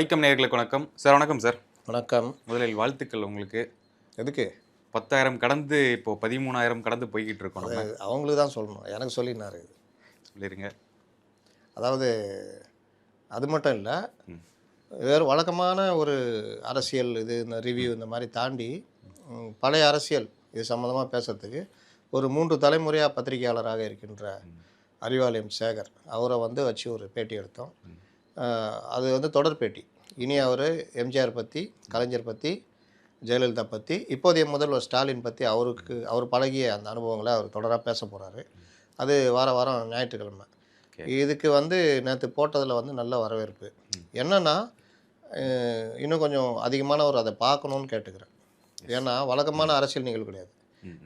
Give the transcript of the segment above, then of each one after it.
மைக்கம் நேயர்களுக்கு வணக்கம் சார். வணக்கம் சார். வணக்கம். முதலில் வாழ்த்துக்கள் உங்களுக்கு. எதுக்கு? 10,000 கடந்து இப்போ 13,000 கடந்து போய்கிட்டு இருக்கோம் நம்ம. அவங்களுக்கு தான் சொல்லணும், எனக்கு சொல்லினாரு. சொல்லிருங்க. அதாவது அது மட்டும் இல்லை, வேறு வழக்கமான ஒரு அரசியல் இது இந்த ரிவ்யூ இந்த மாதிரி தாண்டி பழைய அரசியல் இது சம்மந்தமாக பேசுறதுக்கு ஒரு 3 தலைமுறையாக பத்திரிகையாளராக இருக்கின்ற அறிவாலயம் சேகர் அவரை வச்சு ஒரு பேட்டி எடுத்தோம். அது தொடர் பேட்டி. இனி அவர் எம்ஜிஆர் பற்றி, கலைஞர் பற்றி, ஜெயலலிதா பற்றி, இப்போதைய முதல்வர் ஸ்டாலின் பற்றி அவர் பழகிய அந்த அனுபவங்களை அவர் தொடராக பேச போகிறாரு. அது வாரம் ஞாயிற்றுக்கிழமை. இதுக்கு நேற்று போட்டதில் நல்ல வரவேற்பு. என்னென்னா இன்னும் கொஞ்சம் அதிகமானவர் அதை பார்க்கணுன்னு கேட்டுக்கிறேன். ஏன்னா வழக்கமான அரசியல் நிகழ்வு கிடையாது,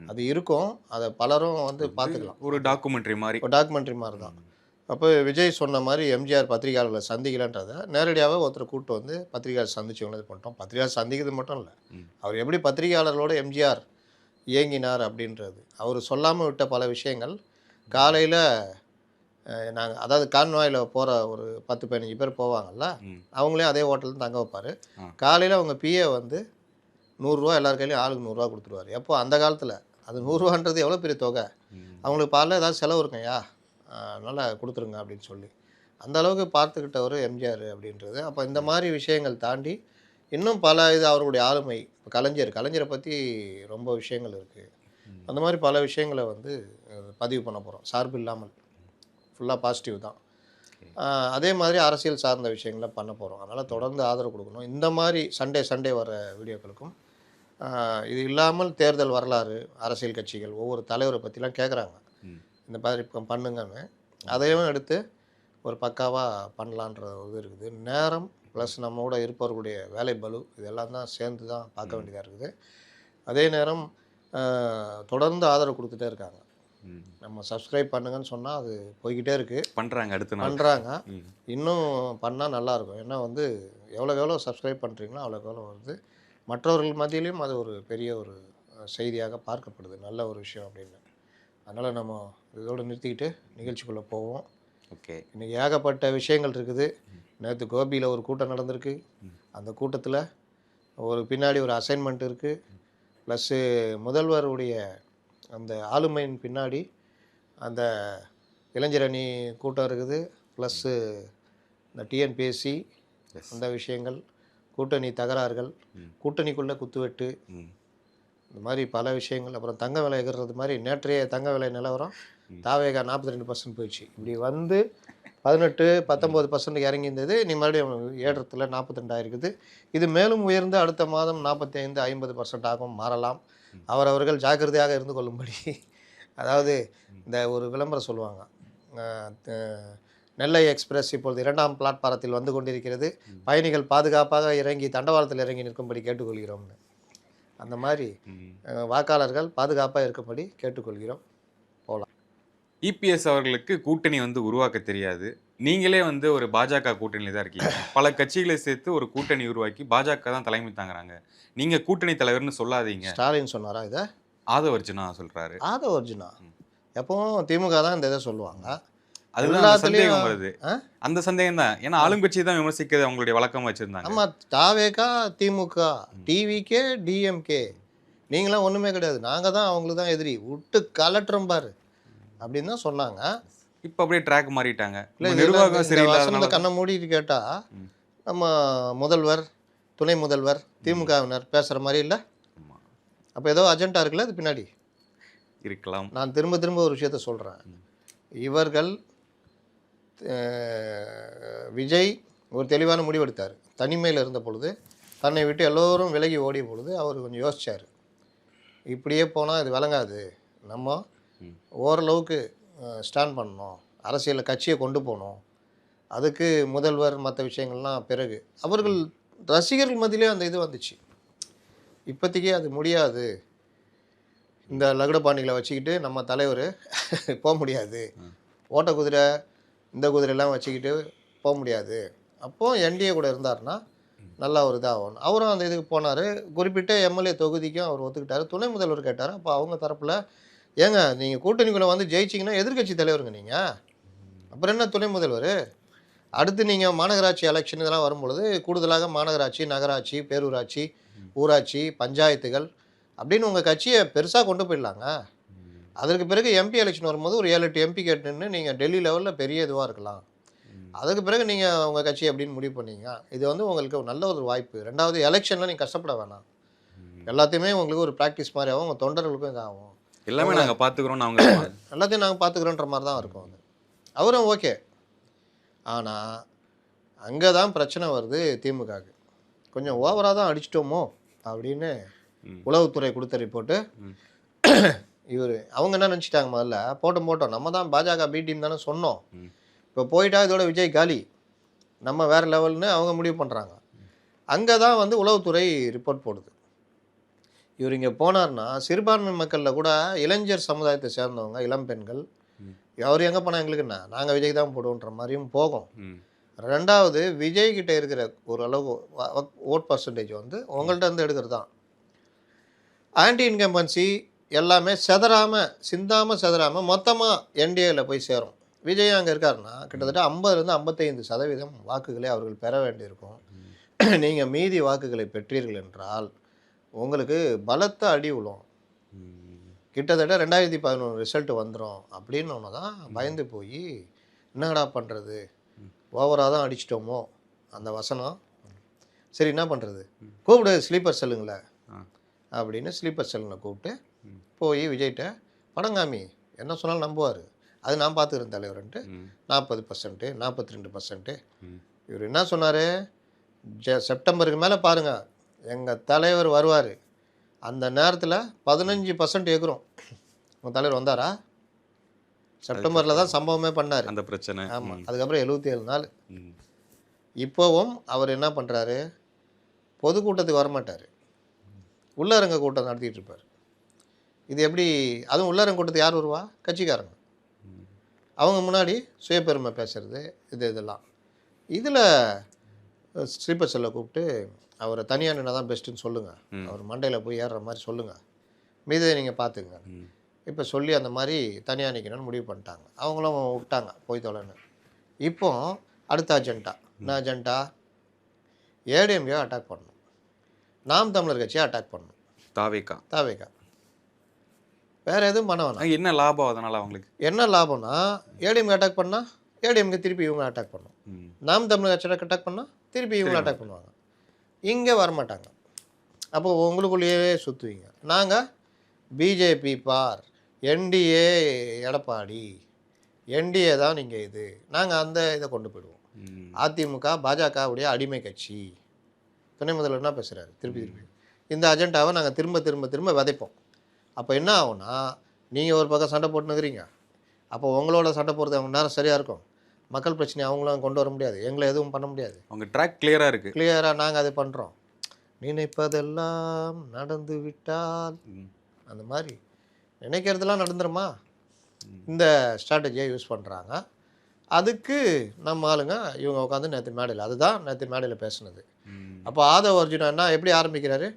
அது இருக்கும், அதை பலரும் பார்த்துக்கலாம். ஒரு டாக்குமெண்ட்ரி மாதிரி தான். அப்போ விஜய் சொன்ன மாதிரி எம்ஜிஆர் பத்திரிகையாளர்களை சந்திக்கலன்றதை நேரடியாகவே ஒருத்தர் கூப்பிட்டு பத்திரிகையாளர் சந்திச்சவங்க இது பண்ணிட்டோம். பத்திரிகையாளர் சந்திக்கிறது மட்டும் இல்லை, அவர் எப்படி பத்திரிகையாளர்களோட எம்ஜிஆர் இயங்கினார் அப்படின்றது அவர் சொல்லாமல் விட்ட பல விஷயங்கள். காலையில் நாங்கள் அதாவது கான்வாயில் போகிற ஒரு 10-15 பேர் போவாங்கள்ல, அவங்களே அதே ஹோட்டலில் தங்க வைப்பார். காலையில் அவங்க பிஏ 100 எல்லார் கையிலையும் ஆளுக்கு 100 கொடுத்துருவார். எப்போ அந்த காலத்தில் அது 100 எவ்வளோ பெரிய தொகை. அவங்களுக்கு பாலில் ஏதாவது செலவு இருக்குங்கய்யா, நல்லா கொடுத்துருங்க அப்படின்னு சொல்லி அந்த அளவுக்கு பார்த்துக்கிட்டவர் எம்ஜிஆர் அப்படின்றது. அப்போ இந்த மாதிரி விஷயங்கள் தாண்டி இன்னும் பல இது அவருடைய ஆளுமை. இப்போ கலைஞரை பற்றி ரொம்ப விஷயங்கள் இருக்குது. அந்த மாதிரி பல விஷயங்களை பதிவு பண்ண போகிறோம். சார்பு இல்லாமல் ஃபுல்லாக பாசிட்டிவ் தான். அதே மாதிரி அரசியல் சார்ந்த விஷயங்களை பண்ண போகிறோம். அதனால் தொடர்ந்து ஆதரவு கொடுக்கணும். இந்த மாதிரி சண்டே வர வீடியோக்களுக்கும் இது இல்லாமல் தேர்தல் வரலாறு, அரசியல் கட்சிகள் ஒவ்வொரு தலைவரை பற்றிலாம் கேட்குறாங்க, இந்த மாதிரி பண்ணுங்கன்னு. அதையும் எடுத்து ஒரு பக்காவாக பண்ணலான்ற இது இருக்குது. நேரம் ப்ளஸ் நம்மோட இருப்பவர்களுடைய வேலை பளு இதெல்லாம் தான் சேர்ந்து தான் பார்க்க வேண்டியதாக இருக்குது. அதே நேரம் தொடர்ந்து ஆதரவு கொடுத்துட்டே இருக்காங்க. நம்ம சப்ஸ்கிரைப் பண்ணுங்கன்னு சொன்னால் அது போய்கிட்டே இருக்குது, பண்ணுறாங்க. இன்னும் பண்ணால் நல்லாயிருக்கும். ஏன்னா எவ்வளோ சப்ஸ்கிரைப் பண்ணுறீங்களோ அவ்வளோக்கு மற்றவர்கள் மத்தியிலையும் அது ஒரு பெரிய ஒரு செய்தியாக பார்க்கப்படுது, நல்ல ஒரு விஷயம் அப்படின்னு. அதனால் நம்ம இதோடு நிறுத்திக்கிட்டு நிகழ்ச்சிக்குள்ளே போவோம். ஓகே. இன்றைக்கி ஏகப்பட்ட விஷயங்கள் இருக்குது. நேற்று கோபியில் ஒரு கூட்டம் நடந்திருக்கு. அந்த கூட்டத்தில் பின்னாடி ஒரு அசைன்மெண்ட் இருக்குது. ப்ளஸ்ஸு முதல்வருடைய அந்த ஆளுமையின் பின்னாடி அந்த இளைஞரணி கூட்டம் இருக்குது. ப்ளஸ்ஸு இந்த டிஎன்பிஎஸ்சி அந்த விஷயங்கள், கூட்டணி தகராறுகள், கூட்டணிக்குள்ளே குத்துவெட்டு, இந்த மாதிரி பல விஷயங்கள். அப்புறம் தங்க விலை எகிறது மாதிரி நேற்றைய தங்க விலை நிலவரம் தாவேகா 42% போயிடுச்சு. இப்படி 18-19% இறங்கி இருந்தது. நீ மறுபடியும் ஏற்றத்தில் 42 இருக்குது. இது மேலும் உயர்ந்து அடுத்த மாதம் 45-50% ஆகும், மாறலாம். அவர்கள் ஜாக்கிரதையாக இருந்து கொள்ளும்படி. அதாவது இந்த ஒரு விளம்பரம் சொல்லுவாங்க, நெல்லை எக்ஸ்பிரஸ் இப்பொழுது 2ஆம் பிளாட்பாரத்தில் வந்து கொண்டிருக்கிறது, பயணிகள் பாதுகாப்பாக இறங்கி தண்டவாளத்தில் இறங்கி நிற்கும்படி கேட்டுக்கொள்கிறோம்னு. அந்த மாதிரி வாக்காளர்கள் பாதுகாப்பாக இருக்கும்படி கேட்டுக்கொள்கிறோம். போகலாம். இபிஎஸ் அவர்களுக்கு கூட்டணி உருவாக்க தெரியாது. நீங்களே ஒரு பாஜக கூட்டணியில் தான் இருக்கீங்க. பல கட்சிகளை சேர்த்து ஒரு கூட்டணி உருவாக்கி பாஜக தான் தலைமை தாங்குறாங்க. நீங்கள் கூட்டணி தலைவர்னு சொல்லாதீங்க. ஸ்டாலின் சொன்னாரா இதை? ஆதவர்ஜுனா சொல்கிறாரு. ஆதவர்ஜுனா எப்பவும் திமுக தான் இந்த இதை சொல்லுவாங்க. அதுதான் சந்தேகம் வருது. அந்த சந்தேகம் தான். ஏன்னா ஆளுங்கட்சி தான் விமர்சிக்கிறது அவங்களுடைய வழக்கம் வச்சிருந்தாங்க. ஆமாம், தாவேகா, திமுக, டிவிகே, டிஎம்கே, நீங்களாம் ஒன்றுமே கிடையாது, நாங்கள் தான் அவங்களுக்கு தான் எதிரி, விட்டு கலட்டுறோம் பாரு அப்படின்னு தான் சொன்னாங்க. இப்போ அப்படியே ட்ராக் மாறிட்டாங்க. நிர்வாகம் சரியில்லை. கண்ணை மூடிட்டு கேட்டால் நம்ம முதல்வர், துணை முதல்வர், திமுகவினர் பேசுகிற மாதிரி இல்லை. அப்போ ஏதோ அஜெண்டா இருக்குல்ல அது பின்னாடி இருக்கலாம். நான் திரும்ப ஒரு விஷயத்த சொல்கிறேன். இவர்கள் விஜய் ஒரு தெளிவான முடிவெடுத்தார். தனிமையில் இருந்த பொழுது, தன்னை விட்டு எல்லோரும் விலகி ஓடிய பொழுது அவர் கொஞ்சம் யோசித்தார், இப்படியே போனால் இது விளங்காது, நம்ம ஓரளவுக்கு ஸ்டாண்ட் பண்ணணும், அரசியலில் கட்சியை கொண்டு போகணும், அதுக்கு முதல்வர் மற்ற விஷயங்கள்லாம் பிறகு அவர்கள் ரசிகர்கள் மத்தியிலே அந்த இது வந்துச்சு. இப்போதைக்கே அது முடியாது, இந்த லகுடபாணிகளை வச்சுக்கிட்டு நம்ம தலைவர் போக முடியாது, ஓட்ட குதிரை இந்த குதிரையெல்லாம் வச்சுக்கிட்டு போக முடியாது. அப்போது என்டிஏ கூட இருந்தார்னா நல்லா ஒரு இதாகும். அவரும் அந்த இதுக்கு போனார். குறிப்பிட்ட எம்எல்ஏ தொகுதிக்கும் அவர் ஒத்துக்கிட்டார். துணை முதல்வர் கேட்டார். அப்போ அவங்க தரப்பில், ஏங்க நீங்கள் கூட்டணிக்குள்ளே ஜெயிச்சிங்கன்னா எதிர்கட்சி தலைவருங்க நீங்கள், அப்புறம் என்ன துணை முதல்வர், அடுத்து நீங்கள் மாநகராட்சி எலெக்ஷன் இதெல்லாம் வரும்பொழுது கூடுதலாக மாநகராட்சி, நகராட்சி, பேரூராட்சி, ஊராட்சி, பஞ்சாயத்துகள் அப்படின்னு உங்கள் கட்சியை பெருசாக கொண்டு போயிடலாங்க. அதற்கு பிறகு எம்பி எலெக்ஷன் வரும்போது ஒரு 7-8 எம்பி கேட்டுன்னு நீங்கள் டெல்லி லெவலில் பெரிய இதுவாக இருக்கலாம். அதுக்கு பிறகு நீங்கள் உங்கள் கட்சி அப்படின்னு முடிவு பண்ணீங்க. இது வந்து உங்களுக்கு ஒரு நல்ல ஒரு வாய்ப்பு. 2வது எலெக்ஷனில் நீங்கள் கஷ்டப்பட வேணாம். எல்லாத்தையுமே உங்களுக்கு ஒரு ப்ராக்டிஸ் மாதிரி ஆகும். உங்கள் தொண்டர்களுக்கும் இதாகும். எல்லாமே நாங்கள் பார்த்துக்குறோம்னு அவங்க எல்லாத்தையும் நாங்கள் பார்த்துக்குறோன்ற மாதிரி தான் இருக்கும் அது. அவரும் ஓகே. ஆனால் அங்கே தான் பிரச்சனை வருது திமுகவுக்கு. கொஞ்சம் ஓவராக தான் அடிச்சிட்டோமோ அப்படின்னு உளவுத்துறை கொடுத்த ரிப்போர்ட்டு. அவங்க என்ன நினச்சிட்டாங்க, முதல்ல போட்டோம் நம்ம தான் பாஜக பி டீம் தானே சொன்னோம், இப்போ போயிட்டா இதோட விஜய் காலி, நம்ம வேறு லெவல்னு அவங்க முடிவு பண்ணுறாங்க. அங்கே தான் வந்து உளவுத்துறை ரிப்போர்ட் போடுது. இவர் இங்கே போனார்னா சிறுபான்மை மக்களில் கூட இளைஞர் சமுதாயத்தை சேர்ந்தவங்க, இளம் பெண்கள், அவர் எங்கே போனால் எங்களுக்கு என்ன, நாங்கள் விஜய் தான் போடுவோன்ற மாதிரியும் போகும். 2வது விஜய்கிட்ட இருக்கிற ஒரு அளவு ஓட் பர்சன்டேஜ் வந்து உங்கள்கிட்ட இருந்து எடுக்கிறது தான். ஆன்டி இன்கம்பன்சி எல்லாமே சிந்தாமல் மொத்தமாக என்டிஏவில் போய் சேரும். விஜய் அங்கே இருக்காருன்னா கிட்டத்தட்ட 50-55% வாக்குகளை அவர்கள் பெற வேண்டியிருக்கும். நீங்கள் மீதி வாக்குகளை பெற்றீர்கள் என்றால் உங்களுக்கு பலத்த அடி விழும். கிட்டத்தட்ட 2011 ரிசல்ட் வந்துடும் அப்படின்னு ஒன்று தான் பயந்து போய் என்னடா பண்ணுறது, ஓவராக தான் அடிச்சிட்டோமோ அந்த வசனம். சரி என்ன பண்ணுறது, கூப்பிடு ஸ்லீப்பர் செல்லுங்களே அப்படின்னு ஸ்லீப்பர் செல்லுங்களை கூப்பிட்டு போய் விஜய்கிட்ட படங்காமி என்ன சொன்னாலும் நம்புவார், அது நான் பார்த்துக்கிறேன் தலைவர்ன்ட்டு 40%, 42%. இவர் என்ன சொன்னார், செப்டம்பருக்கு மேலே பாருங்கள் எங்கள் தலைவர் வருவார், அந்த நேரத்தில் 15% ஏக்குறோம். உங்கள் தலைவர் வந்தாரா? செப்டம்பரில் தான் சம்பவமே பண்ணார் அந்த பிரச்சனை. ஆமாம், அதுக்கப்புறம் 77 நாள். இப்போவும் அவர் என்ன பண்ணுறாரு, பொதுக்கூட்டத்துக்கு வரமாட்டார், உள்ளரங்க கூட்டம் நடத்திட்டு இருப்பார். இது எப்படி, அதுவும் உள்ளரங்க கூட்டத்துக்கு யார் வருவா, கட்சிக்காரங்க. அவங்க முன்னாடி சுயபெருமை பேசுறது இதெல்லாம். இதில் ஸ்லீப்பர் செல்லை கூப்பிட்டு அவரை தனியாக நின்னா தான் பெஸ்ட்டுன்னு சொல்லுங்கள், அவர் மண்டையில் போய் ஏறுற மாதிரி சொல்லுங்கள், மீதை நீங்கள் பார்த்துங்க. இப்போ சொல்லி அந்த மாதிரி தனியாக நிற்கணும்னு முடிவு பண்ணிட்டாங்க. அவங்களும் விட்டாங்க போய் தொலைன்னு. இப்போ அடுத்த அஜெண்டா என்ன அஜெண்டா, ஏடிஎம்கே அட்டாக் பண்ணணும், நாம் தமிழர் கட்சியை அட்டாக் பண்ணணும், தாவேகா வேறு எதுவும் பண்ண வேணாம். என்ன லாபம் அதனால் அவங்களுக்கு? என்ன லாபம்னா ஏடிஎம்கே அட்டாக் பண்ணால் ஏடிஎம்கே திருப்பி இவங்க அட்டாக் பண்ணும், நாம் தமிழர் கட்சியை அட்டாக் பண்ணால் திருப்பி இவங்க அட்டாக் பண்ணுவாங்க, இங்கே வரமாட்டாங்க. அப்போ உங்களுக்குள்ளேயே சுற்றுவீங்க. நாங்கள் பிஜேபி பார், என்டிஏ எடப்பாடி, என்டிஏ தான் நீங்கள் இது, நாங்கள் அந்த இதை கொண்டு போயிடுவோம். அதிமுக பாஜகவுடைய அடிமை கட்சி. துணை முதல்வர் என்ன பேசுகிறாரு திருப்பி இந்த அஜெண்டாவை நாங்கள் திரும்ப விதைப்போம். அப்போ என்ன ஆகும்னா, நீங்கள் ஒரு பக்கம் சண்டை போட்டுனுக்கிறீங்க, அப்போ உங்களோட சண்டை போகிறது அவங்க நேரம் சரியாக இருக்கும், மக்கள் பிரச்சனை அவங்களும் கொண்டு வர முடியாது, எங்களை எதுவும் பண்ண முடியாது. அவங்க ட்ராக் கிளியராக இருக்குது, கிளியராக நாங்கள் அதை பண்ணுறோம், நினைப்பதெல்லாம் நடந்து விட்டால் அந்த மாதிரி நினைக்கிறதுலாம் நடந்துருமா, இந்த ஸ்ட்ராட்டஜியை யூஸ் பண்ணுறாங்க. அதுக்கு நம்ம ஆளுங்க இவங்க உட்காந்து நேற்று மேடையில், அதுதான் நேற்று மேடையில் பேசுனது. அப்போ ஆதவ அர்ஜுனா என்ன எப்படி ஆரம்பிக்கிறாரு,